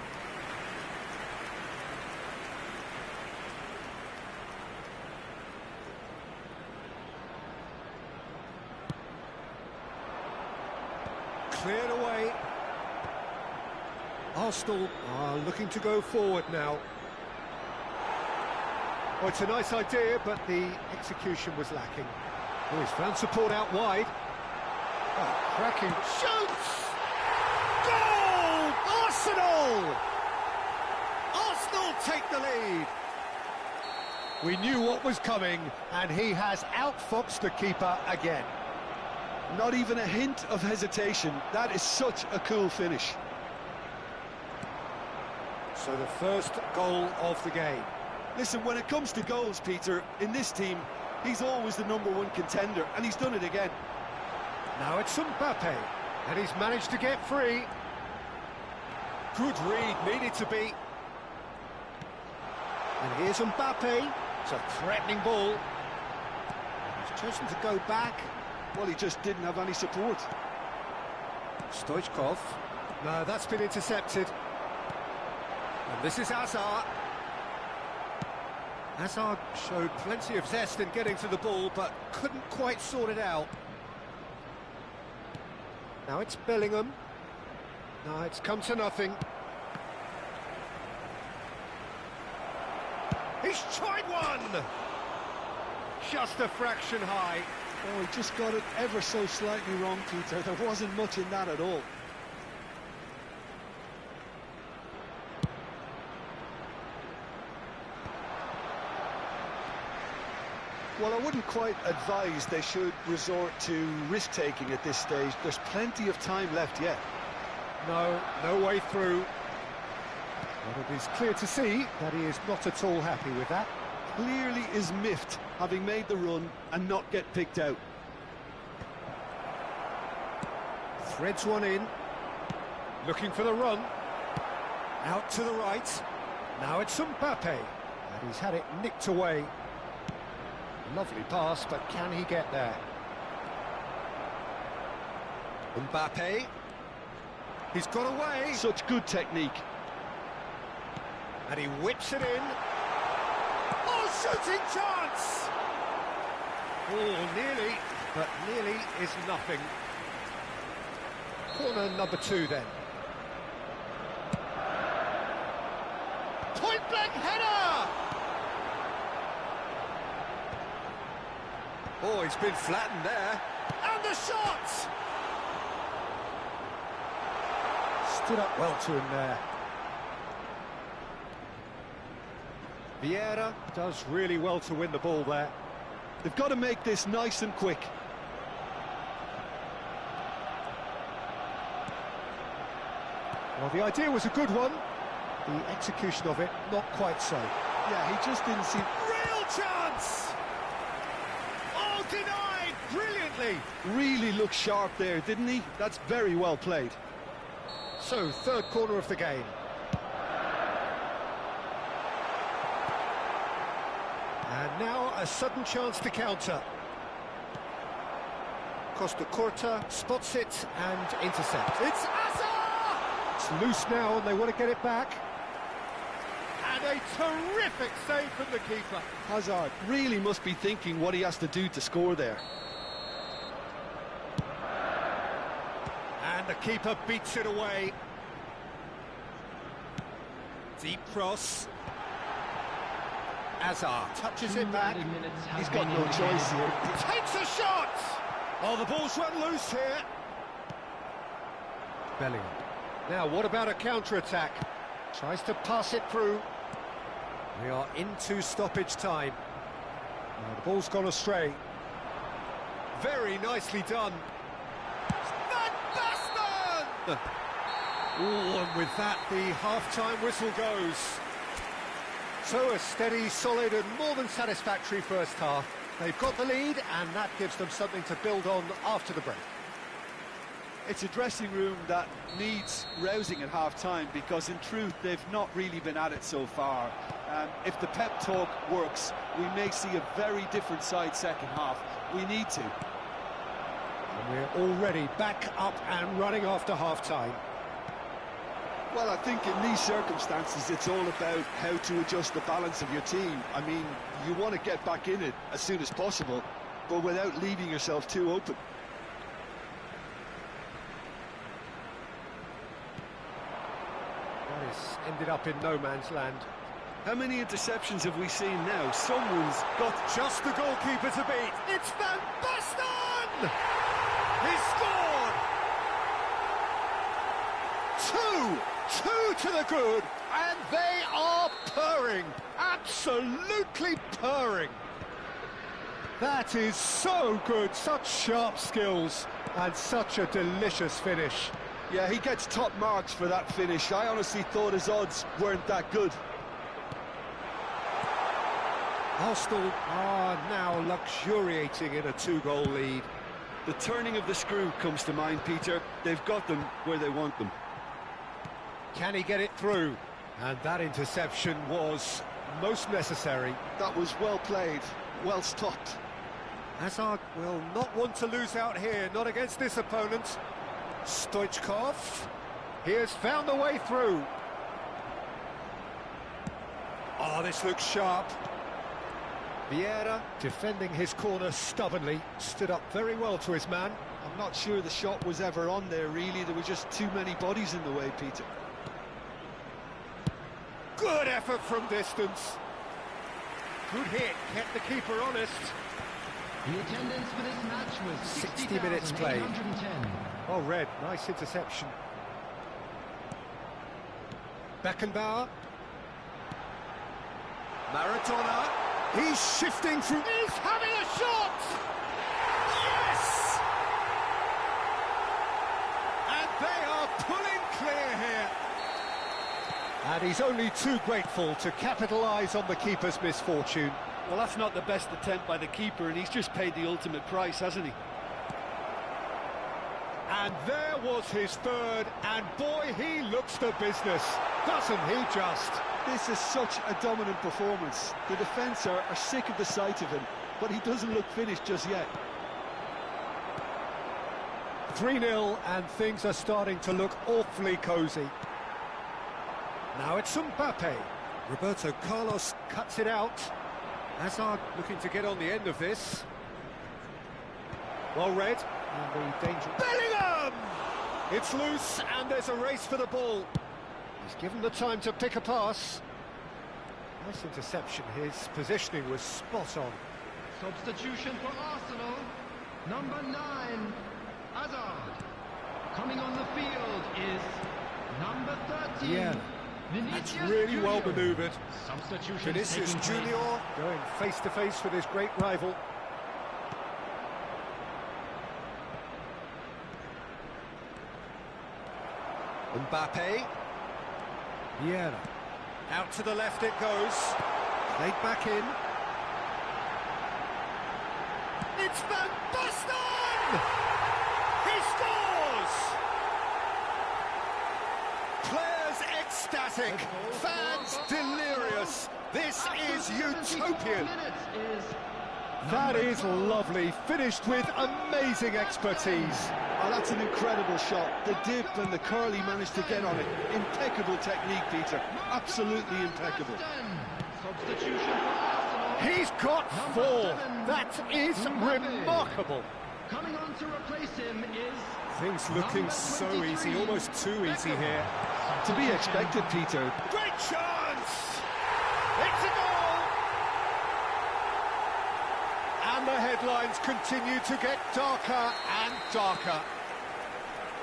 Cleared away. Arsenal are looking to go forward now. Oh, it's a nice idea, but the execution was lacking. Oh, he's found support out wide. Oh, cracking. Shoots! Goal! Arsenal! Arsenal take the lead. We knew what was coming, and he has outfoxed the keeper again. Not even a hint of hesitation. That is such a cool finish. So the first goal of the game. Listen, when it comes to goals, Peter, in this team, he's always the #1 contender, and he's done it again. Now it's Mbappe, and he's managed to get free. Good read, needed to be. And here's Mbappe. It's a threatening ball. He's chosen to go back. Well, he just didn't have any support. Stoichkov. No, that's been intercepted. And this is Hazard. Hazard showed plenty of zest in getting to the ball, but couldn't quite sort it out. Now it's Bellingham. No, it's come to nothing. He's tried one! Just a fraction high. Oh, he just got it ever so slightly wrong, Peter. There wasn't much in that at all. Well, I wouldn't quite advise they should resort to risk-taking at this stage. There's plenty of time left yet. No, no way through. But it is clear to see that he is not at all happy with that. Clearly is miffed, having made the run and not get picked out. Threads one in. Looking for the run. Out to the right. Now it's Mbappe. And he's had it nicked away. Lovely pass, but can he get there? Mbappe. He's got away. Such good technique. And he whips it in. Oh, shooting chance! Oh, nearly, but nearly is nothing. Corner number 2 then. Point blank header! Oh, he's been flattened there. And the shot! Stood up well to him there. Vieira does really well to win the ball there. They've got to make this nice and quick. Well, the idea was a good one. The execution of it, not quite so. Yeah, he just didn't see... Real chance! Oh, denied brilliantly! Really looked sharp there, didn't he? That's very well played. So, third corner of the game. And now a sudden chance to counter. Costa Curta spots it and intercepts. It's Hazard! It's loose now and they want to get it back. And a terrific save from the keeper. Hazard really must be thinking what he has to do to score there. And the keeper beats it away. Deep cross. Hazard touches it back. He's got no choice here. Takes a shot! Oh, the ball's run loose here. Bellingham. Now, what about a counter-attack? Tries to pass it through. We are into stoppage time. Now, the ball's gone astray. Very nicely done. Van Basten! Oh, and with that, the half-time whistle goes. So a steady, solid and more than satisfactory first half. They've got the lead and that gives them something to build on after the break. It's a dressing room that needs rousing at half-time because in truth they've not really been at it so far. If the pep talk works, we may see a very different side second half. We need to. And we're already back up and running after half-time. Well, I think in these circumstances it's all about how to adjust the balance of your team. I mean, you want to get back in it as soon as possible, but without leaving yourself too open. That has ended up in no man's land. How many interceptions have we seen now? Someone's got... Just the goalkeeper to beat. It's Van Basten! He scored! Two to the good, and they are purring, absolutely purring. That is so good, such sharp skills, and such a delicious finish. Yeah, he gets top marks for that finish. I honestly thought his odds weren't that good. Arsenal are now luxuriating in a 2-goal lead. The turning of the screw comes to mind, Peter. They've got them where they want them. Can he get it through? And that interception was most necessary. That was well played, well stopped. Hazard will not want to lose out here, not against this opponent. Stoichkov, he has found the way through. Oh, this looks sharp. Vieira, defending his corner stubbornly, stood up very well to his man. I'm not sure the shot was ever on there, really. There were just too many bodies in the way, Peter. Good effort from distance. Good hit, kept the keeper honest. The attendance for this match was 60 minutes played. Oh, Red, nice interception. Beckenbauer. Maradona. He's shifting through. He's having a shot! Yes! And they are pulling clear here. And he's only too grateful to capitalise on the keeper's misfortune. Well, that's not the best attempt by the keeper, and he's just paid the ultimate price, hasn't he? And there was his third, and boy, he looks the business, doesn't he just? This is such a dominant performance. The defence are sick of the sight of him, but he doesn't look finished just yet. 3-0, and things are starting to look awfully cosy. Now it's Mbappe. Roberto Carlos cuts it out. Hazard looking to get on the end of this. Well read. And the danger. Bellingham! It's loose, and there's a race for the ball. He's given the time to pick a pass. Nice interception. His positioning was spot on. Substitution for Arsenal. Number 9, Hazard. Coming on the field is number 13. Yeah, that's really well manoeuvred. Substitution. Vinicius Junior going face to face with his great rival. Mbappe. Vieira. Out to the left it goes. Played back in. It's Van Basten! He scores! Players ecstatic, fans delirious. This is utopian. That is lovely, finished with amazing expertise. Oh, that's an incredible shot. The dip and the curl he managed to get on it. Impeccable technique, Peter. Absolutely impeccable. Substitution for Arsenal. He's got 4. That is remarkable. Coming on to replace him is Things looking so easy, almost too easy here. To be expected, Peter. Great chance! It's a goal! And the headlines continue to get darker and darker.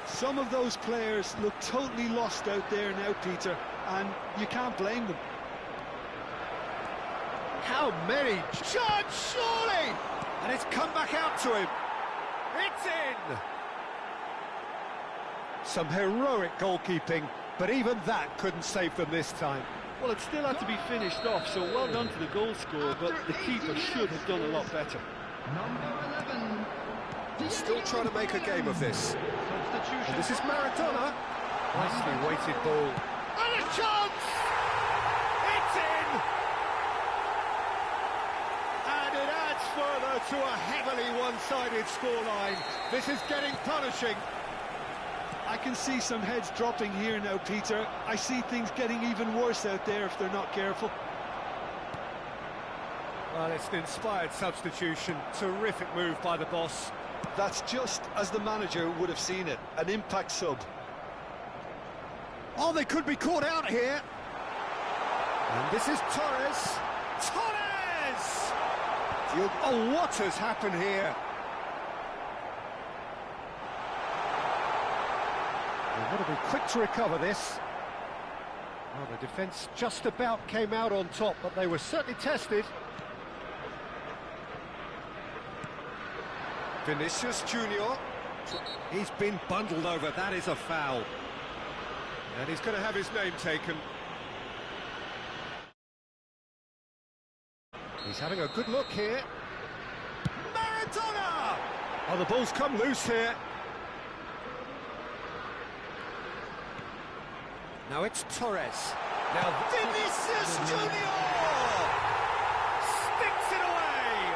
Some of those players look totally lost out there now, Peter, and you can't blame them. How many? Chance, surely! And it's come back out to him. It's in! Some heroic goalkeeping, but even that couldn't save them this time. Well, it still had to be finished off, so well done to the goal scorer, but the keeper should have done a lot better. number 11. Still trying to make a game of this. Substitution. And this is Maradona. Nicely weighted ball. And a chance! It's in! And it adds further to a heavily one-sided scoreline. This is getting punishing. I can see some heads dropping here now, Peter. I see things getting even worse out there if they're not careful. Well, it's an inspired substitution. Terrific move by the boss. That's just as the manager would have seen it. An impact sub. Oh, they could be caught out here. And this is Torres. Torres! Oh, what has happened here? They've got to be quick to recover this. Well, the defence just about came out on top, but they were certainly tested. Vinicius Junior. He's been bundled over. That is a foul. And he's going to have his name taken. He's having a good look here. Maradona! Oh, the ball's come loose here. Now it's Torres. Now Vinicius Junior sticks it away.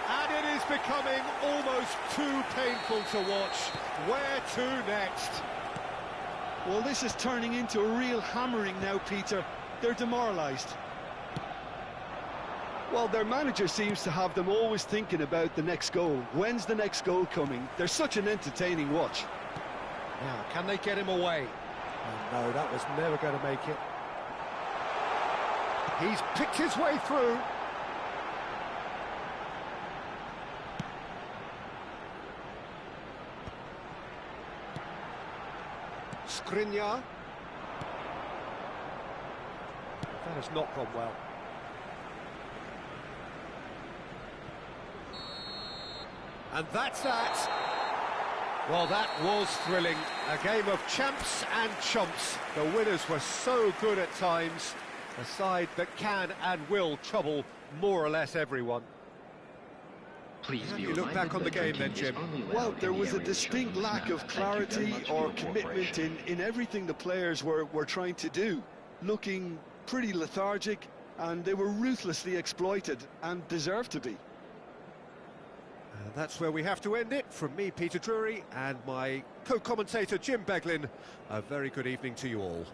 And it is becoming almost too painful to watch. Where to next? Well, this is turning into a real hammering now, Peter. They're demoralised. Well, their manager seems to have them always thinking about the next goal. When's the next goal coming? They're such an entertaining watch. Now, can they get him away? Oh, no, that was never going to make it. He's picked his way through. Skriniar. That has not gone well. And that's that. Well, that was thrilling. A game of champs and chumps. The winners were so good at times. A side that can and will trouble more or less everyone. How do you look back on the game then, Jim? Well, there was a distinct lack of clarity or commitment in everything the players were trying to do. Looking pretty lethargic, and they were ruthlessly exploited and deserved to be. And that's where we have to end it. From me, Peter Drury, and my co-commentator, Jim Beglin, a very good evening to you all.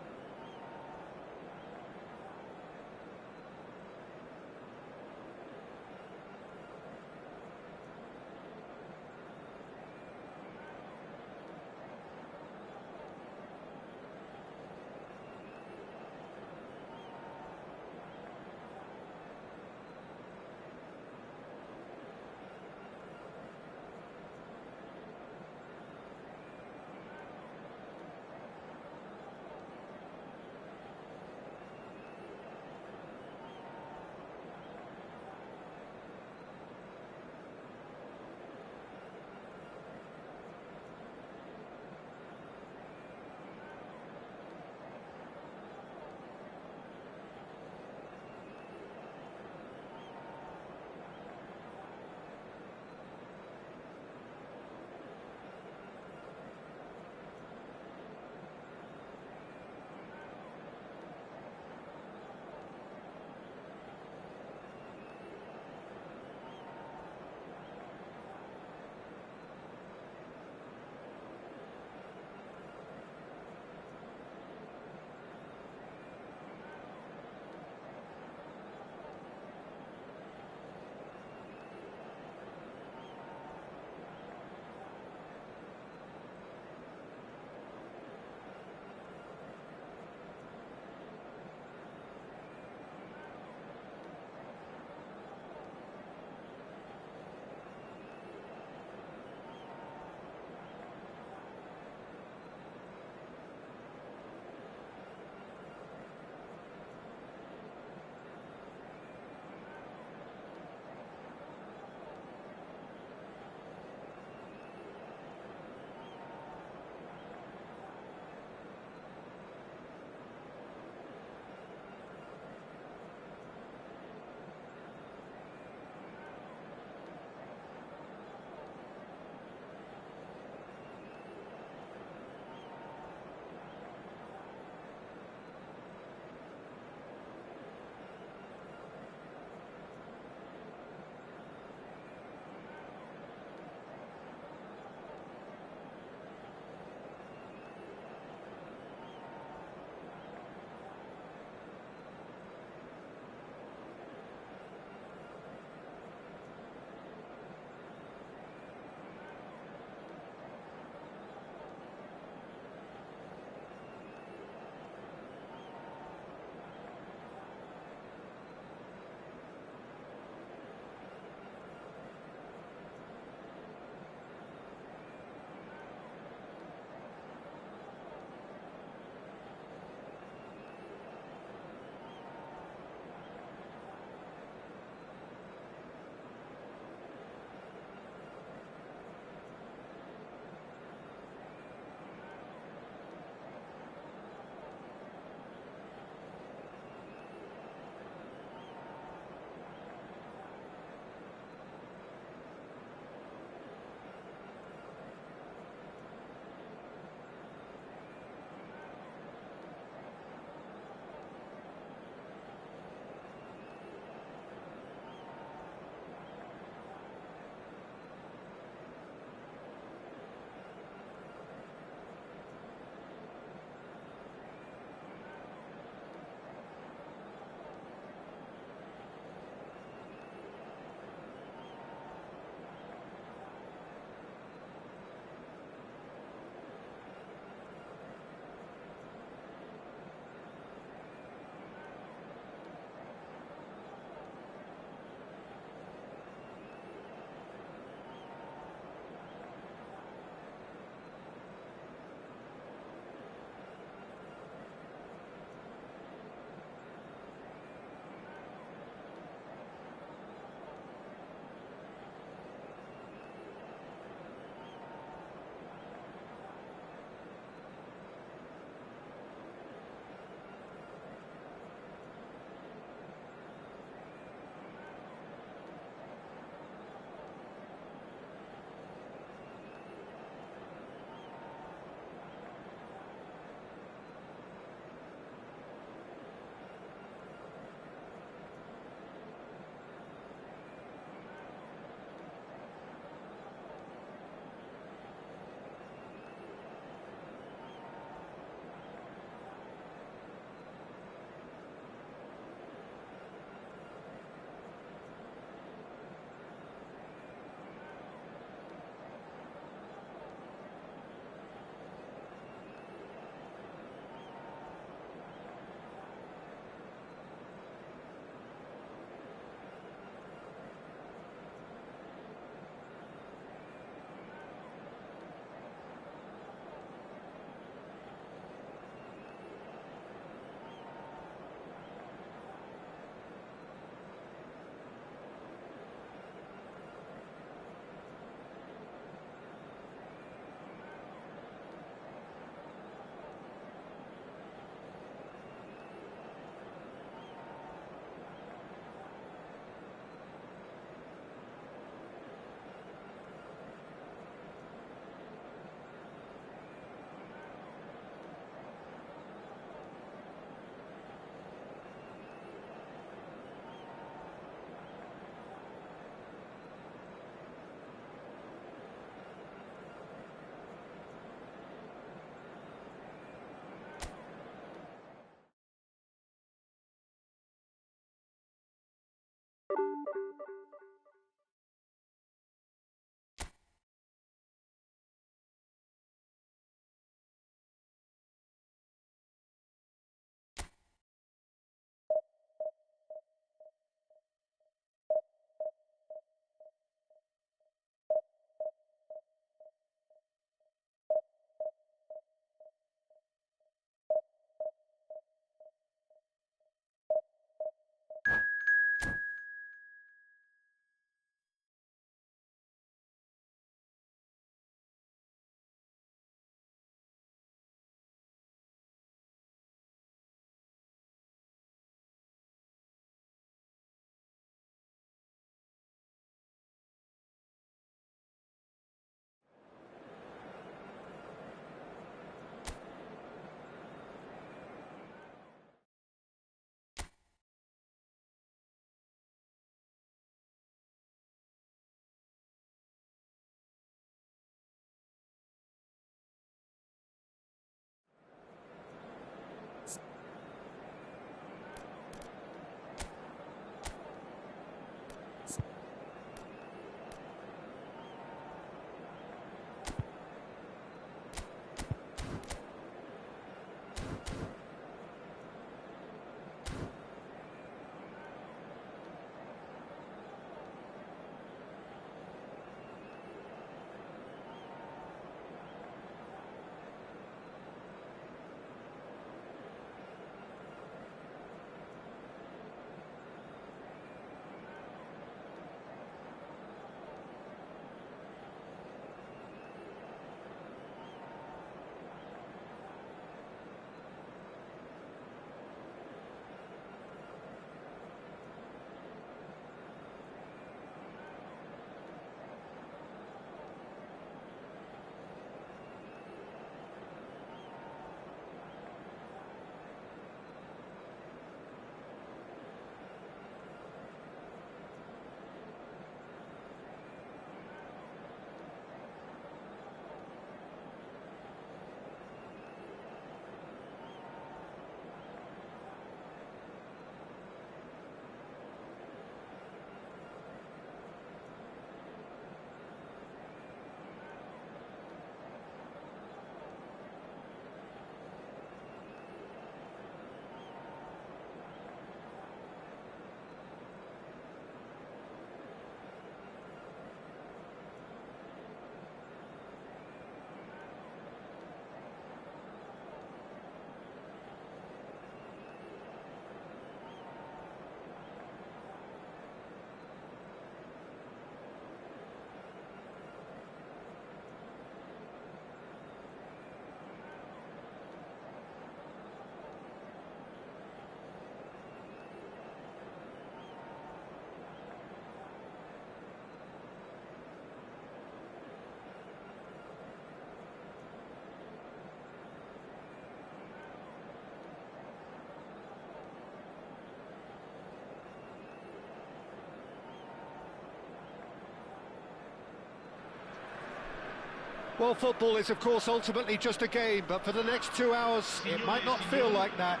Well, football is, of course, ultimately just a game, but for the next 2 hours, it might not feel like that.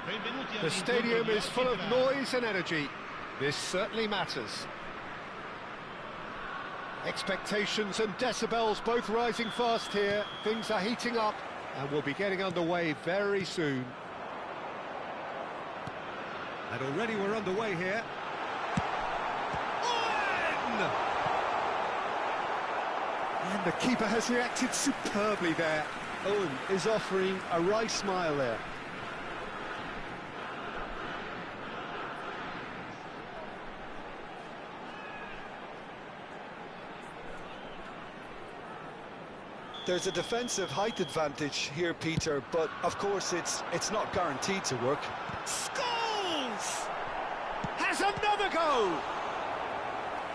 The stadium is full of noise and energy. This certainly matters. Expectations and decibels both rising fast here. Things are heating up, and we'll be getting underway very soon. And already we're underway here. And the keeper has reacted superbly there. Owen is offering a wry smile there. There's a defensive height advantage here, Peter, but of course it's not guaranteed to work. Scholes has another go,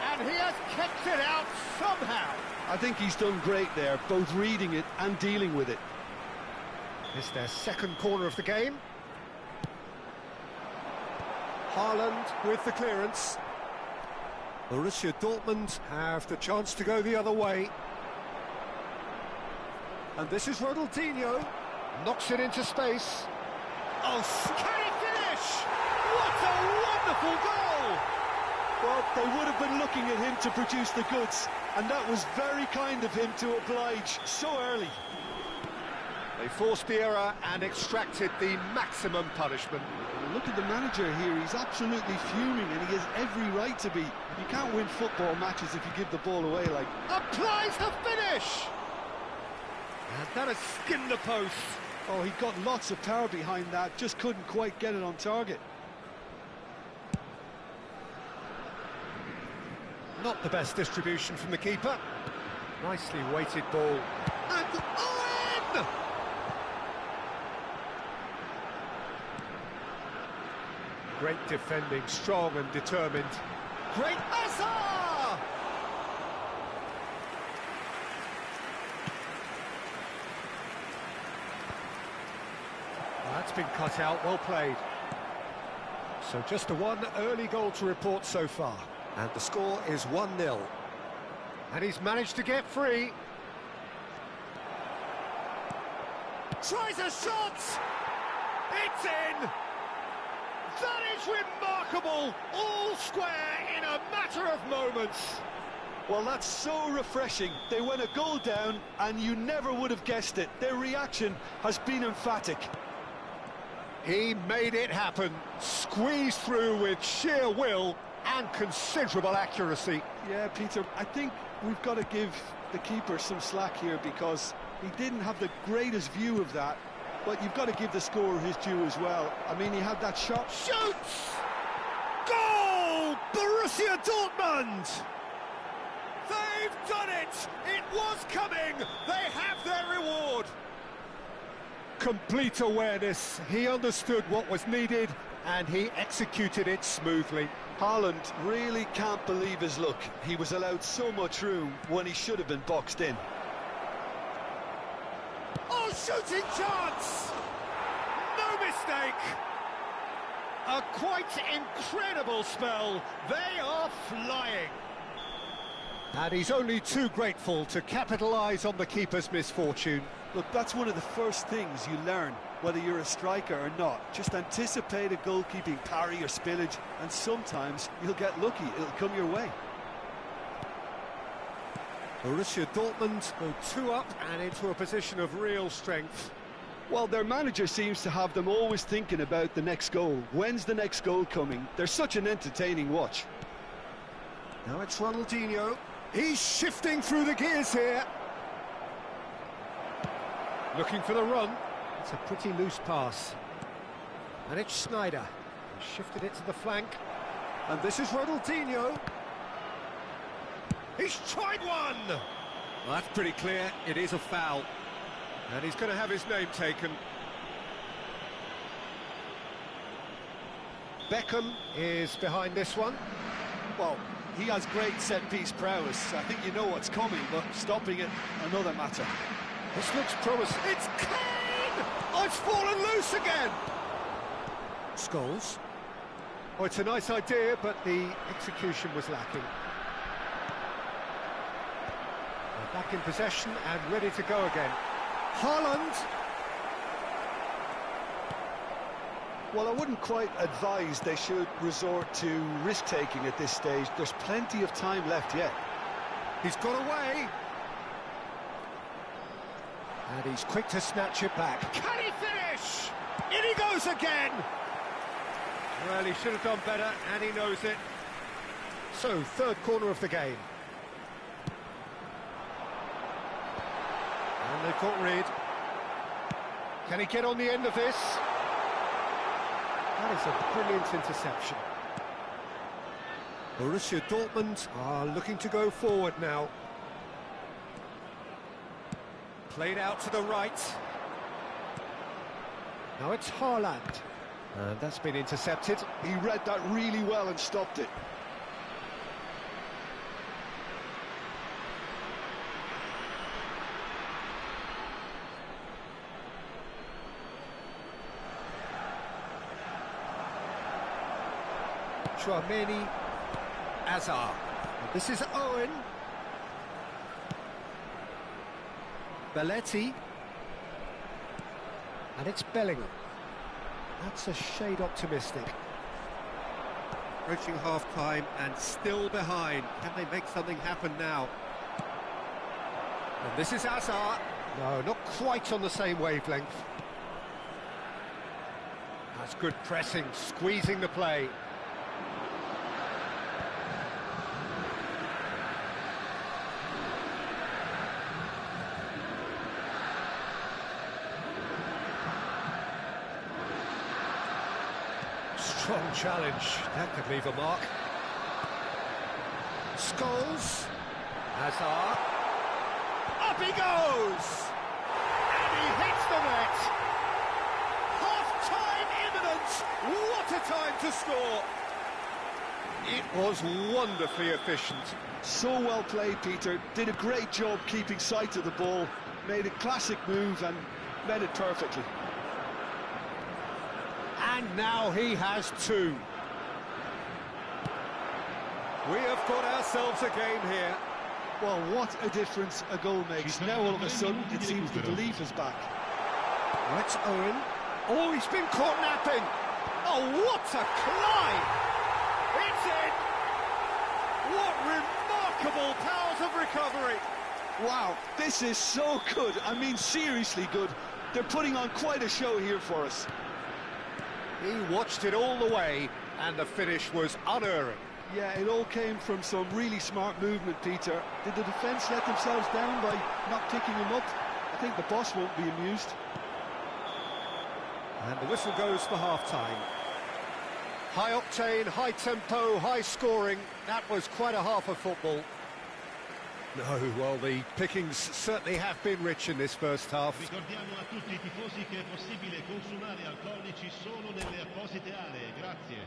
and he has kept it out somehow. I think he's done great there, both reading it and dealing with it. It's their second corner of the game. Haaland with the clearance. Borussia Dortmund have the chance to go the other way. And this is Ronaldinho. Knocks it into space. Oh, can he finish? What a wonderful goal! Well, they would have been looking at him to produce the goods, and that was very kind of him to oblige so early. They forced the error and extracted the maximum punishment. Look at the manager here, he's absolutely fuming, and he has every right to be. You can't win football matches if you give the ball away like... Applies the finish! And that has skinned the post. Oh, he got lots of power behind that, just couldn't quite get it on target. Not the best distribution from the keeper. Nicely weighted ball. And Owen! Great defending, strong and determined. Great Hazard! That's been cut out, well played. So just the one early goal to report so far. And the score is 1-0. And he's managed to get free. Tries a shot! It's in! That is remarkable! All square in a matter of moments. Well, that's so refreshing. They went a goal down, and you never would have guessed it. Their reaction has been emphatic. He made it happen. Squeezed through with sheer will and considerable accuracy. Yeah, Peter, I think we've got to give the keeper some slack here because he didn't have the greatest view of that, but you've got to give the scorer his due as well. I mean, he had that shot. Shoots! Goal! Borussia Dortmund! They've done it! It was coming! They have their reward! Complete awareness. He understood what was needed and he executed it smoothly. Haaland really can't believe his luck. He was allowed so much room when he should have been boxed in. Oh, shooting chance! No mistake! A quite incredible spell. They are flying. And he's only too grateful to capitalise on the keeper's misfortune. Look, that's one of the first things you learn, whether you're a striker or not. Just anticipate a goalkeeping parry or spillage, and sometimes you'll get lucky. It'll come your way. Borussia Dortmund go 2 up and into a position of real strength. Well, their manager seems to have them always thinking about the next goal. When's the next goal coming? They're such an entertaining watch. Now it's Ronaldinho. He's shifting through the gears here. Looking for the run. It's a pretty loose pass. And it's Schneider. He shifted it to the flank. And this is Ronaldinho. He's tried one! Well, that's pretty clear. It is a foul. And he's going to have his name taken. Beckham is behind this one. Well, he has great set-piece prowess. I think you know what's coming, but stopping it, another matter. This looks promising. It's Kane! Oh, it's fallen loose again! Scholes. Oh, it's a nice idea, but the execution was lacking. Back in possession and ready to go again. Haaland. Well, I wouldn't quite advise they should resort to risk-taking at this stage. There's plenty of time left yet. He's got away. And he's quick to snatch it back. Can he finish? In he goes again! Well, he should have done better, and he knows it. So, third corner of the game. And they've got rid. Can he get on the end of this? That is a brilliant interception. Borussia Dortmund are looking to go forward now. Played out to the right. Now it's Haaland. And that's been intercepted. He read that really well and stopped it. Tchouameni, Hazard. This is Owen. Belletti. And it's Bellingham. That's a shade optimistic. Approaching half-time and still behind. Can they make something happen now? And this is Hazard. No, not quite on the same wavelength. That's good pressing, squeezing the play. Strong challenge, that could leave a mark. Scholes, Hazard, up he goes! And he hits the net! Half-time imminent! What a time to score! It was wonderfully efficient. So well played, Peter. Did a great job keeping sight of the ball, made a classic move and met it perfectly. And now he has two. We have got ourselves a game here. Well, what a difference a goal makes. Now all of a sudden it seems the belief is back. That's Owen. Oh, he's been caught napping. Oh, what a climb! It's in! What remarkable powers of recovery! Wow, this is so good. I mean, seriously good. They're putting on quite a show here for us. He watched it all the way, and the finish was unerring. Yeah, it all came from some really smart movement, Peter. Did the defence let themselves down by not picking him up? I think the boss won't be amused. And the whistle goes for half-time. High octane, high tempo, high scoring. That was quite a half of football. No, well, the pickings certainly have been rich in this first half. Ricordiamo a tutti i tifosi che è possibile consumare alcolici solo nelle apposite aree. Grazie.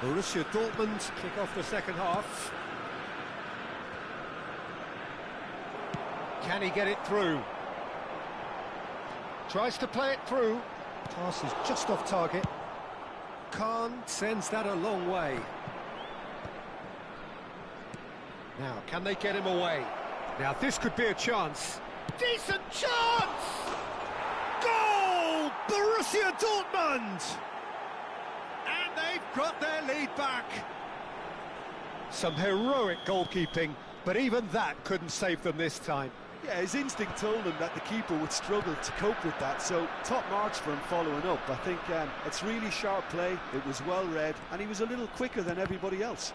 Borussia Dortmund kick off the second half. Can he get it through? Tries to play it through. Pass is just off target. Kahn sends that a long way. Now, can they get him away? Now, this could be a chance. Decent chance! Goal! Borussia Dortmund! And they've got their lead back. Some heroic goalkeeping, but even that couldn't save them this time. Yeah, his instinct told him that the keeper would struggle to cope with that, so top marks for him following up. I think it's really sharp play, it was well read, and he was a little quicker than everybody else.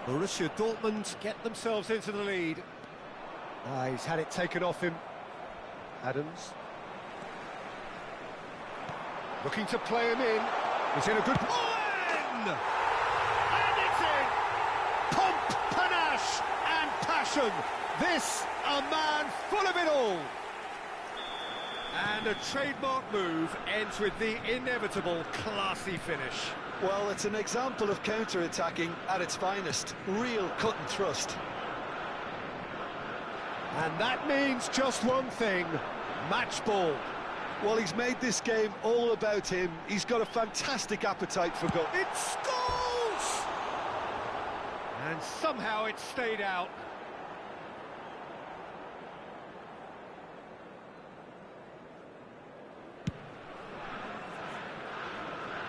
Borussia Dortmund get themselves into the lead. He's had it taken off him. Adams. Looking to play him in. He's in a good... Owen! And it's in! Pomp, panache and passion. This, a man full of it all. And a trademark move ends with the inevitable classy finish. Well, it's an example of counter-attacking at its finest. Real cut and thrust. And that means just one thing. Match ball. Well, he's made this game all about him. He's got a fantastic appetite for goal. It scores! And somehow it stayed out.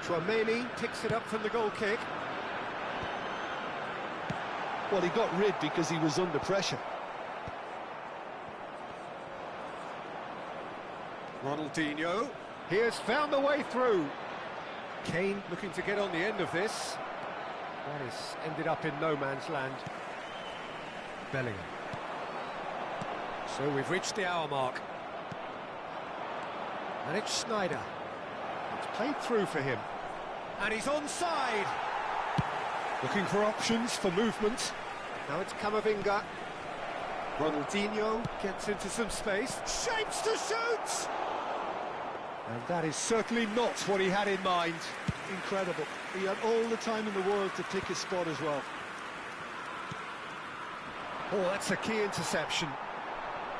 Tchouameni picks it up from the goal kick. Well, he got rid because he was under pressure. Ronaldinho, he has found the way through. Kane looking to get on the end of this. That has ended up in no man's land. Bellingham. So we've reached the hour mark. And it's Schneider. It's played through for him. And he's onside. Looking for options for movement. Now it's Camavinga. Ronaldinho gets into some space. Shapes to shoot! And that is certainly not what he had in mind. Incredible. He had all the time in the world to pick his spot as well. Oh, that's a key interception.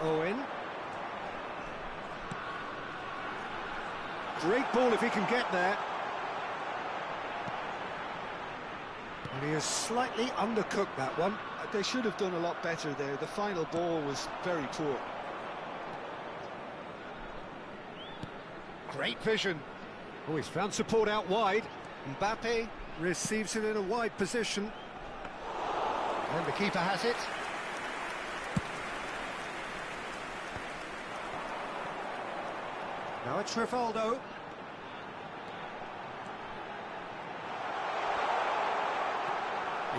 Owen. Great ball if he can get there. And he has slightly undercooked that one. They should have done a lot better there. The final ball was very poor. Great vision. Oh, he's found support out wide. Mbappe receives it in a wide position. And the keeper has it. Now it's Rivaldo.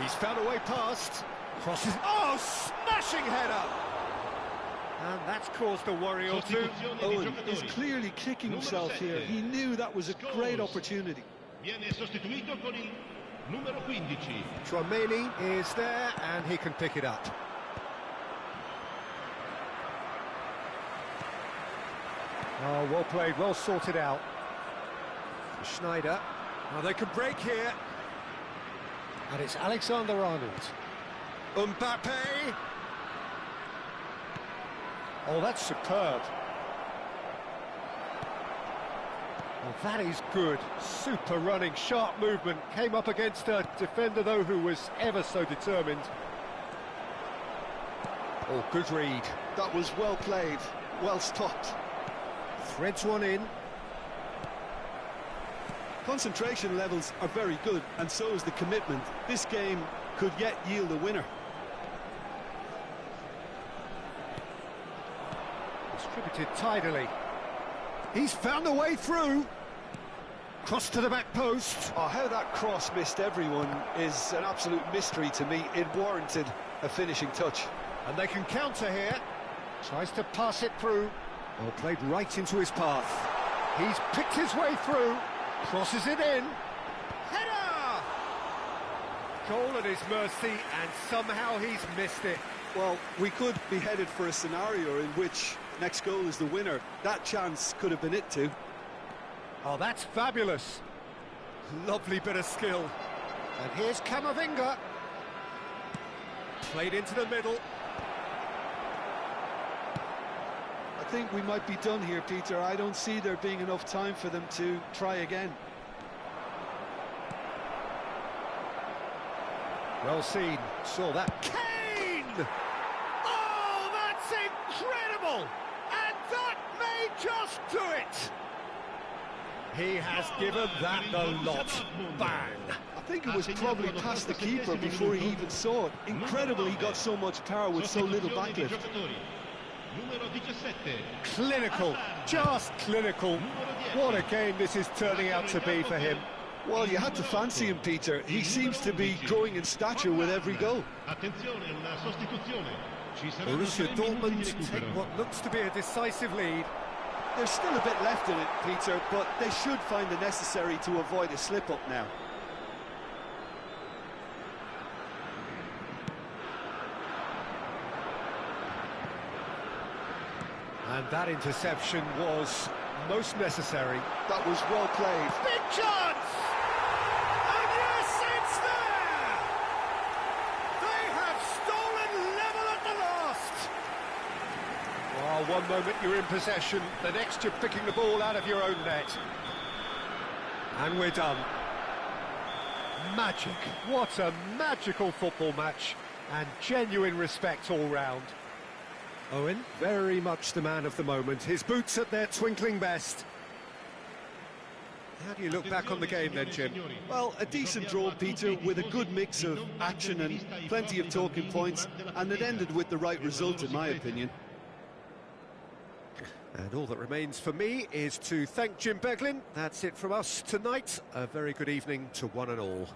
He's found a way past. Crosses. Oh, smashing header! And that's caused a worry or two. Owen is clearly kicking himself here. He knew that was a great opportunity. Viene sostituito con il numero 15. Tchouameni is there and he can pick it up. Oh, well played, well sorted out. Schneider. Now they can break here. And it's Alexander-Arnold. Mbappe! Oh, that's superb. Well, that is good. Super running, sharp movement. Came up against a defender, though, who was ever so determined. Oh, good read. That was well played, well stopped. Threads one in. Concentration levels are very good, and so is the commitment. This game could yet yield a winner. Distributed tidily. He's found a way through. Cross to the back post. Oh, how that cross missed everyone is an absolute mystery to me. It warranted a finishing touch. And they can counter here. Tries to pass it through. Well, played right into his path. He's picked his way through. Crosses it in. Header! Goal at his mercy, and somehow he's missed it. Well, we could be headed for a scenario in which next goal is the winner. That chance could have been it too. Oh, that's fabulous. Lovely bit of skill. And here's Camavinga. Played into the middle. I think we might be done here, Peter. I don't see there being enough time for them to try again. Well seen. Saw that. Kane! Oh, that's incredible! And that may just do it! He has given that the lot. Bang! I think it was probably past the keeper before he even saw it. Incredible he got so much power with so little backlift. Clinical, just clinical. What a game this is turning out to be for him. Well, you had to fancy him, Peter. He seems to be growing in stature with every goal. Borussia Dortmund take what looks to be a decisive lead. There's still a bit left in it, Peter, but they should find the necessary to avoid a slip-up now. And that interception was most necessary. That was well played. Big chance! And yes, it's there! They have stolen level at the last! Oh, one moment you're in possession, the next you're picking the ball out of your own net. And we're done. Magic. What a magical football match. And genuine respect all round. Owen, very much the man of the moment. His boots at their twinkling best. How do you look back on the game then, Jim? Well, a decent draw, Peter, with a good mix of action and plenty of talking points, and it ended with the right result, in my opinion. And all that remains for me is to thank Jim Beglin. That's it from us tonight. A very good evening to one and all.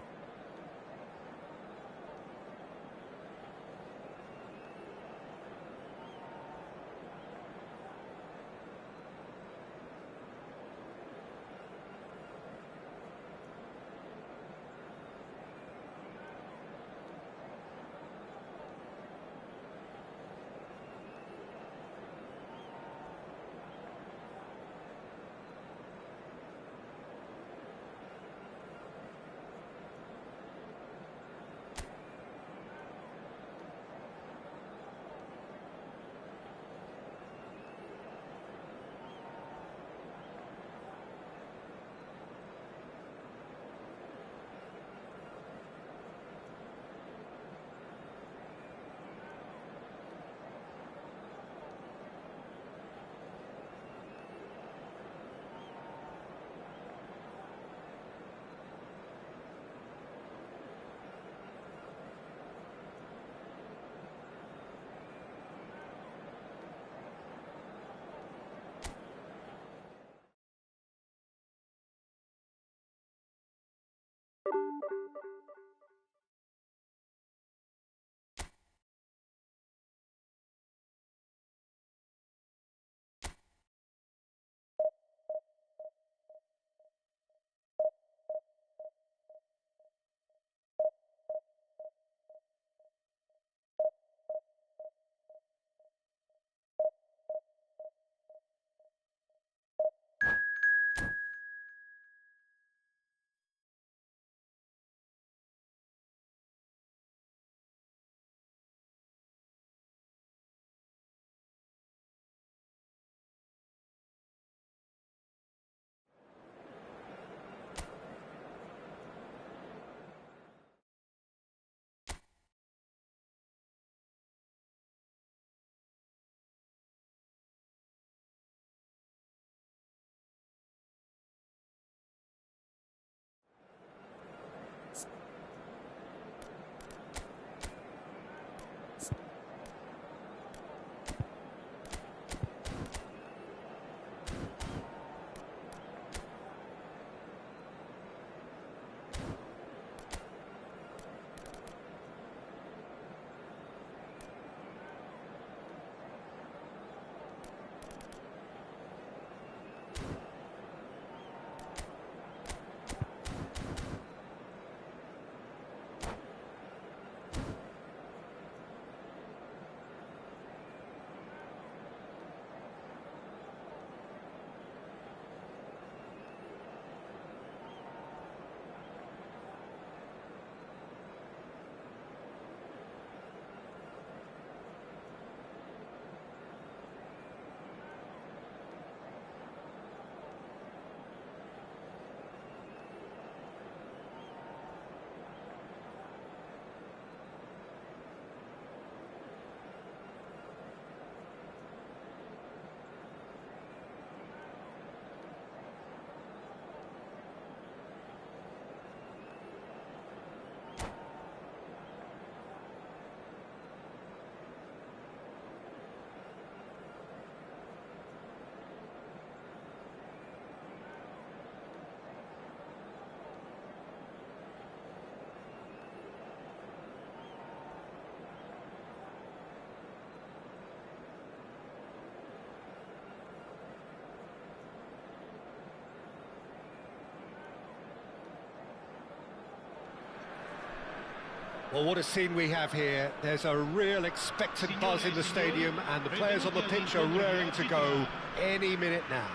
Well, what a scene we have here. There's a real expectant buzz in the stadium, and the players on the pitch are raring to go any minute now.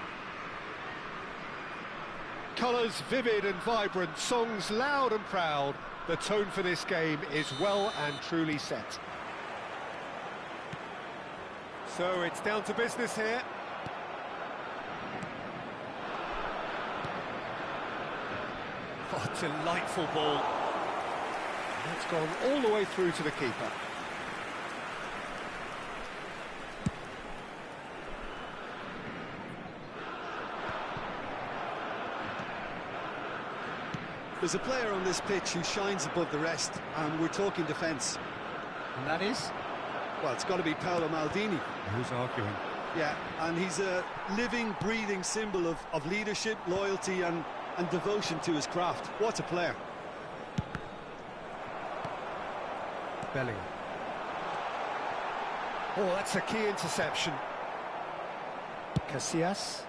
Colours vivid and vibrant, songs loud and proud. The tone for this game is well and truly set. So it's down to business here. Oh, delightful ball. That's gone all the way through to the keeper. There's a player on this pitch who shines above the rest, and we're talking defence. And that is? Well, it's got to be Paolo Maldini. Who's arguing? Yeah, and he's a living, breathing symbol of leadership, loyalty and devotion to his craft. What a player. Bellingham. Oh, that's a key interception. Casillas.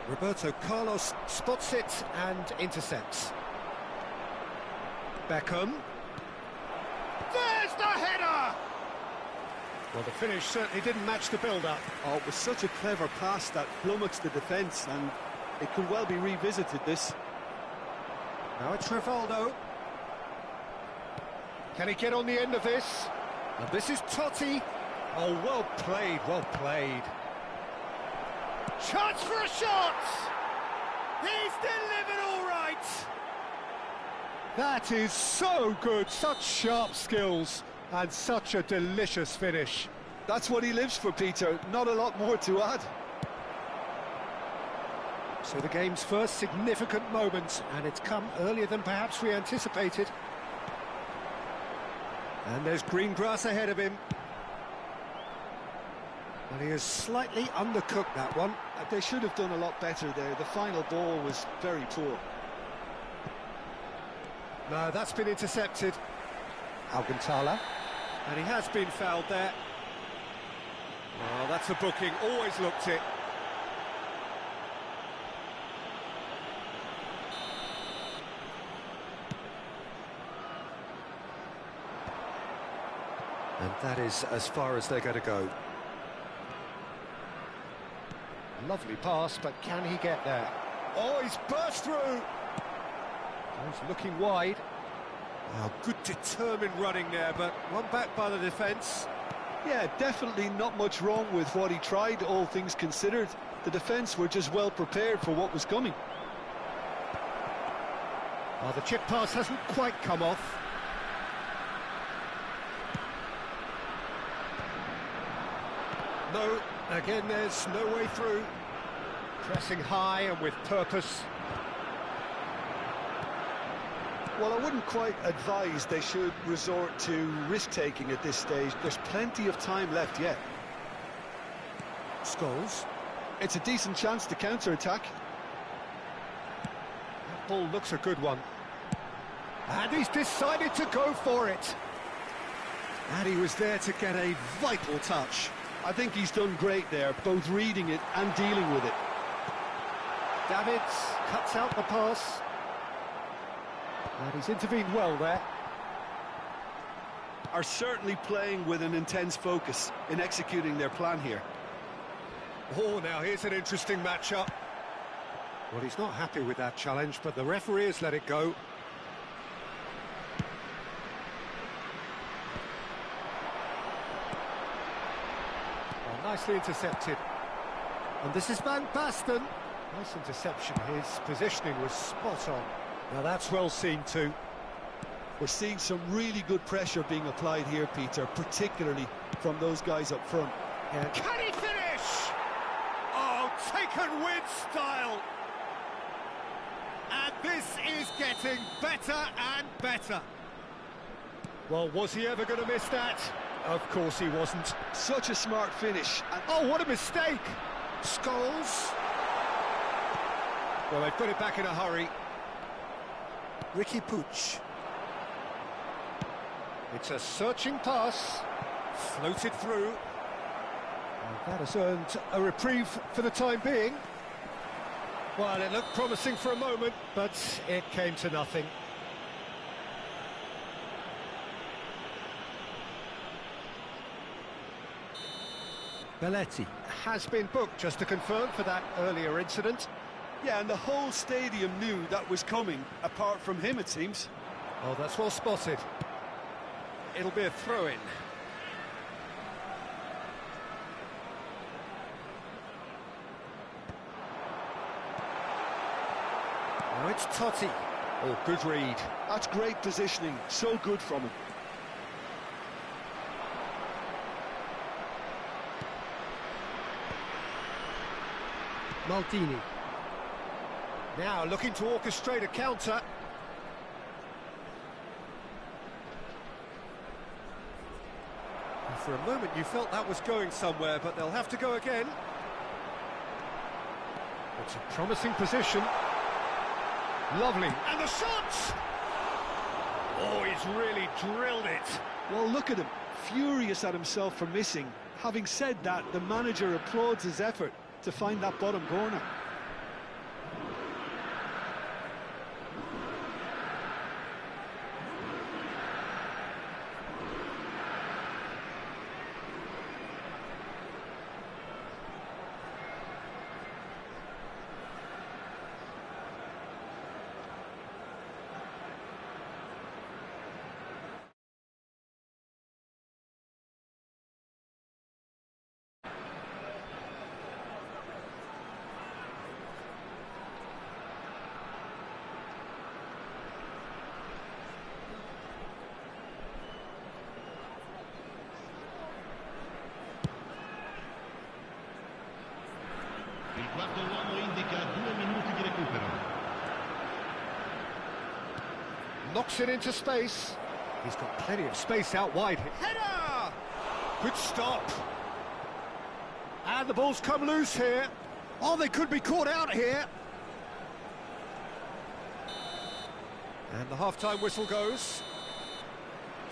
Roberto Carlos spots it and intercepts. Beckham. There's the header! Well, the finish certainly didn't match the build-up. Oh, it was such a clever pass that flummoxed the defence, and it could well be revisited, this. Now it's Rivaldo. Can he get on the end of this? And this is Totti. Oh, well played, well played. Chance for a shot! He's delivered all right! That is so good, such sharp skills, and such a delicious finish. That's what he lives for, Peter. Not a lot more to add. So the game's first significant moment, and it's come earlier than perhaps we anticipated. And there's green grass ahead of him. And he has slightly undercooked that one. They should have done a lot better there. The final ball was very poor. No, that's been intercepted. Alcantara. And he has been fouled there. Oh, that's a booking. Always looked it. And that is as far as they're going to go. Lovely pass, but can he get there? Oh, he's burst through! He's looking wide. Oh, good determined running there, but one back by the defence. Yeah, definitely not much wrong with what he tried, all things considered. The defence were just well prepared for what was coming. Oh, the chip pass hasn't quite come off. No, again there's no way through. Pressing high and with purpose. Well, I wouldn't quite advise they should resort to risk-taking at this stage. There's plenty of time left yet. Scholes. It's a decent chance to counter-attack. That ball looks a good one. And he's decided to go for it. And he was there to get a vital touch. I think he's done great there, both reading it and dealing with it. Davids cuts out the pass. And he's intervened well there. Are certainly playing with an intense focus in executing their plan here. Oh, now here's an interesting matchup. Well, he's not happy with that challenge, but the referee has let it go. Oh, nicely intercepted. And this is Van Basten. Nice interception. His positioning was spot on. Now that's well seen too. We're seeing some really good pressure being applied here, Peter, particularly from those guys up front. Yeah. Can he finish? Oh, taken with style. And this is getting better and better. Well, was he ever going to miss that? Of course he wasn't. Such a smart finish. And oh, what a mistake! Scholes. Well, they've got it back in a hurry. Ricky Puig. It's a searching pass. Floated through. And that has earned a reprieve for the time being. Well, it looked promising for a moment, but it came to nothing. Belletti has been booked, just to confirm, for that earlier incident. yeah, and the whole stadium knew that was coming, apart from him, it seems. Oh, that's well spotted. It'll be a throw-in. Now it's Totti. Oh, good read. That's great positioning, so good from him. Maldini. Now looking to orchestrate a counter. And for a moment you felt that was going somewhere, but they'll have to go again. It's a promising position. Lovely. And the shot! Oh, he's really drilled it. Well, look at him, furious at himself for missing. Having said that, the manager applauds his effort to find that bottom corner. Il quarto uomo indica 2 minuti di recupero. Knocks it into space. He's got plenty of space out wide. Header! Good stop. And the ball's come loose here. Oh, they could be caught out here. And the half-time whistle goes.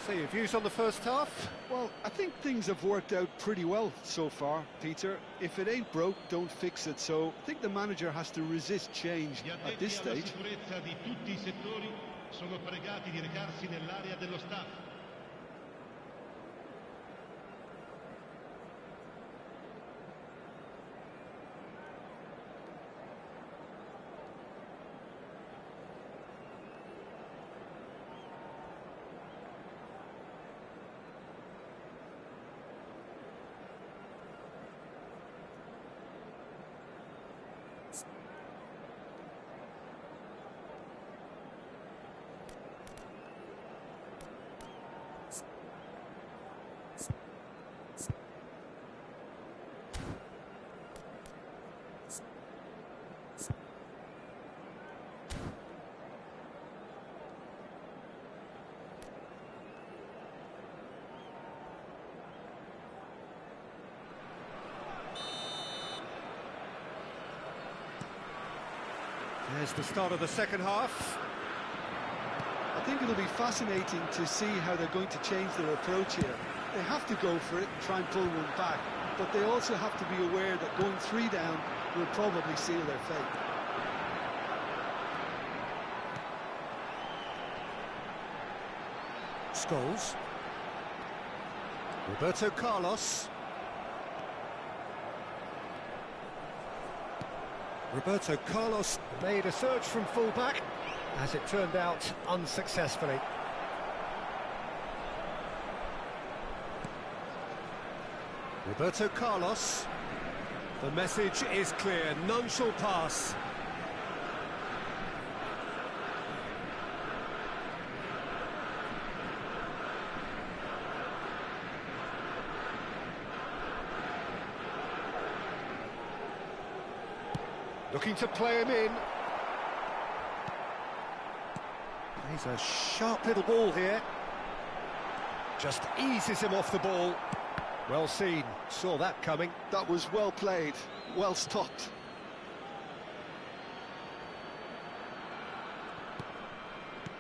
So your views on the first half? Well, I think things have worked out pretty well so far, Peter. If it ain't broke, don't fix it. So I think the manager has to resist change Gli at this addetti alla stage. sicurezza di tutti i settori sono pregati di recarsi nell'area dello staff. There's the start of the second half. I think it'll be fascinating to see how they're going to change their approach here. They have to go for it and try and pull one back, but they also have to be aware that going 3 down will probably seal their fate. Scholes. Roberto Carlos. Roberto Carlos made a surge from fullback, as it turned out unsuccessfully. Roberto Carlos. The message is clear, none shall pass. Looking to play him in. He's a sharp little ball here. Just eases him off the ball. Well seen, saw that coming. That was well played, well stopped.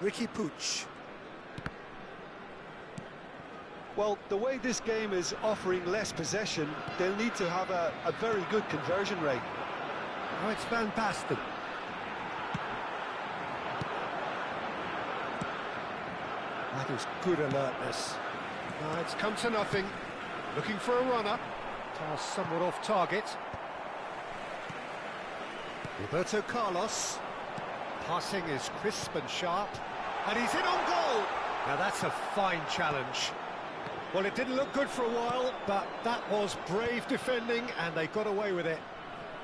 Riqui Puig. Well, the way this game is offering less possession, they'll need to have a very good conversion rate. Now it's Van Basten. That is good alertness. Now it's come to nothing. Looking for a runner. Pass somewhat off target. Roberto Carlos. Passing is crisp and sharp. And he's in on goal! Now that's a fine challenge. Well, it didn't look good for a while, but that was brave defending and they got away with it.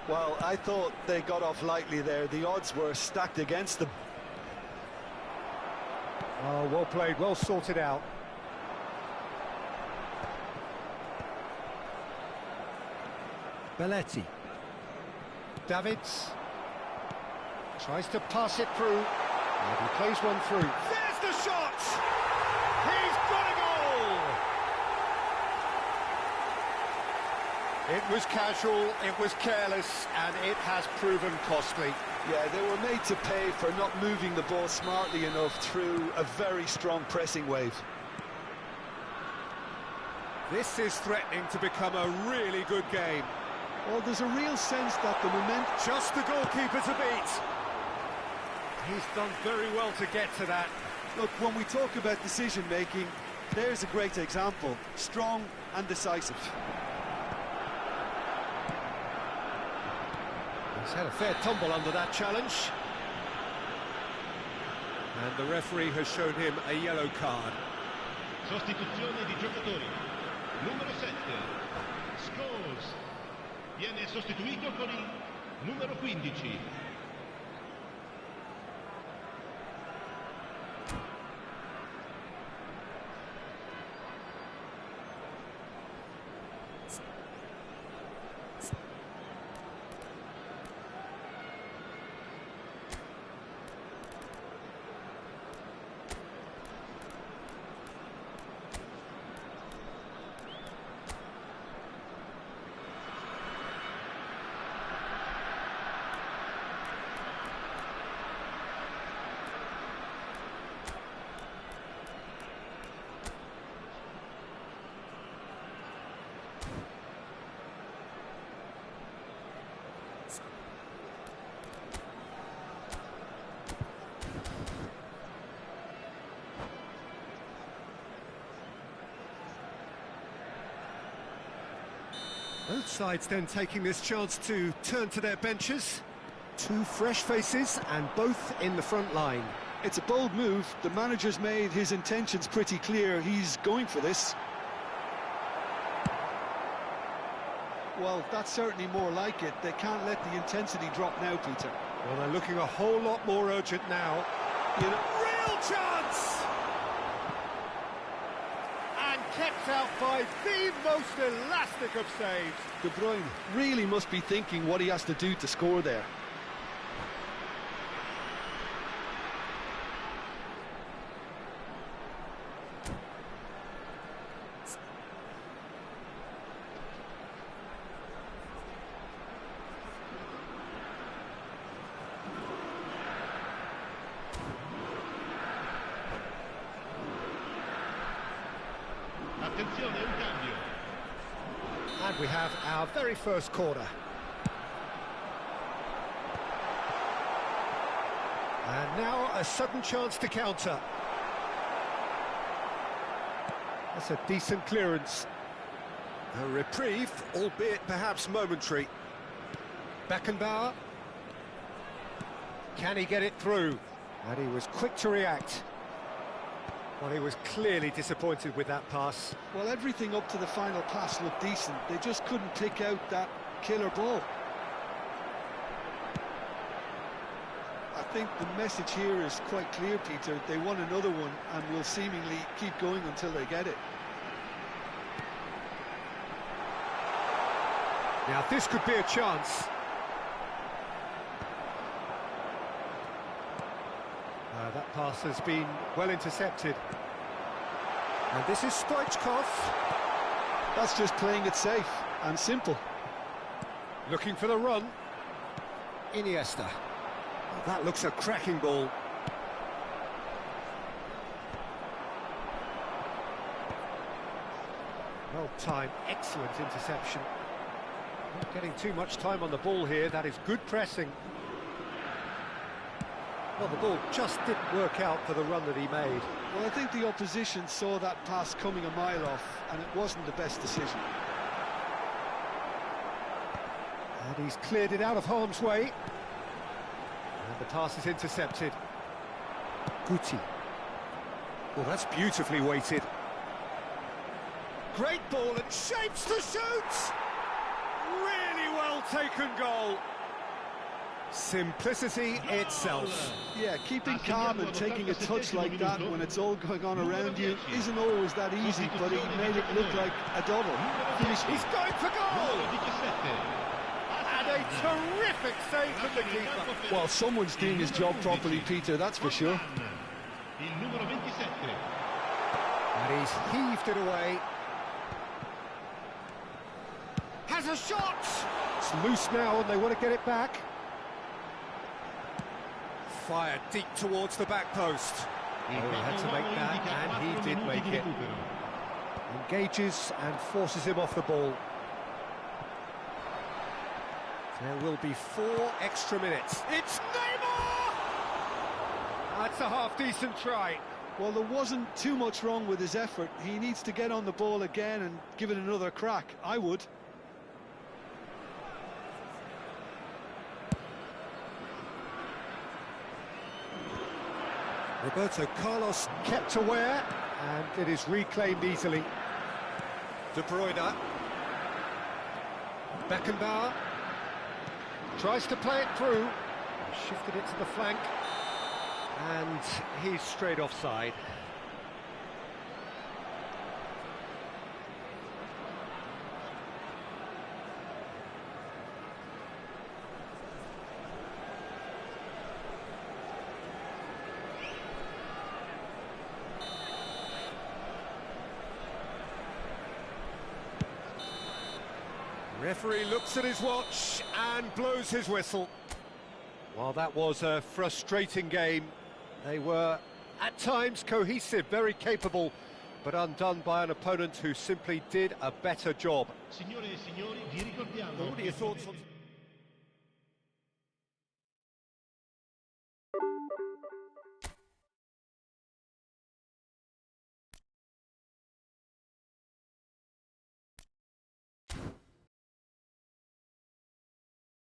Well, I thought they got off lightly there. The odds were stacked against them. Oh, well played, well sorted out. Belletti. Davids. Tries to pass it through. And he plays one through. There's the shot! He's got a goal! It was casual, it was careless, and it has proven costly. Yeah, they were made to pay for not moving the ball smartly enough through a very strong pressing wave. This is threatening to become a really good game. Well, there's a real sense that the momentum... Just the goalkeeper to beat. He's done very well to get to that. Look, when we talk about decision-making, there's a great example. Strong and decisive. He's had a fair tumble under that challenge. And the referee has shown him a yellow card. Sostituzione di giocatori. Numero 7, Scholes. Viene sostituito con il numero 15. Both sides then taking this chance to turn to their benches. Two fresh faces and both in the front line. It's a bold move. The manager's made his intentions pretty clear. He's going for this. Well, that's certainly more like it. They can't let the intensity drop now, Peter. Well, they're looking a whole lot more urgent now. You know, Real chance! And kept out by the most elastic of saves. De Bruyne really must be thinking what he has to do to score there. Attenzione, un cambio. And we have our very first corner. And now a sudden chance to counter. That's a decent clearance. A reprieve, albeit perhaps momentary. Beckenbauer. Can he get it through? And he was quick to react. Well, he was clearly disappointed with that pass. Well, everything up to the final pass looked decent. They just couldn't pick out that killer ball. I think the message here is quite clear, Peter. They want another one and will seemingly keep going until they get it. Now, this could be a chance. That pass has been well intercepted. And this is Stoichkov. That's just playing it safe and simple. Looking for the run. Iniesta. Well, that looks a cracking ball. Well timed, excellent interception. Not getting too much time on the ball here, that is good pressing. Well, the ball just didn't work out for the run that he made. Well, I think the opposition saw that pass coming a mile off, and it wasn't the best decision. And he's cleared it out of harm's way. And the pass is intercepted. Guti. Well, that's beautifully weighted. Great ball and shapes to shoot! Really well well-taken goal. Simplicity itself. Yeah, keeping calm and taking a touch like that when it's all going on around you isn't always that easy, but he made it look like a double. He's going for goal! And a terrific save from the keeper. Well, someone's doing his job properly, Peter, that's for sure. And he's heaved it away. Has a shot! It's loose now and they want to get it back. Fired deep towards the back post. Oh, he had to make that, and he did make it. Engages and forces him off the ball. There will be 4 extra minutes. It's Neymar! That's a half-decent try. Well, there wasn't too much wrong with his effort. He needs to get on the ball again and give it another crack. I would. Roberto Carlos kept aware, and it is reclaimed easily. De Bruyne. Beckenbauer tries to play it through, shifted it to the flank, and he's straight offside. Referee looks at his watch and blows his whistle. Well, that was a frustrating game. They were, at times, cohesive, very capable, but undone by an opponent who simply did a better job. Signore e signori, vi ricordiamo... What are your thoughts on...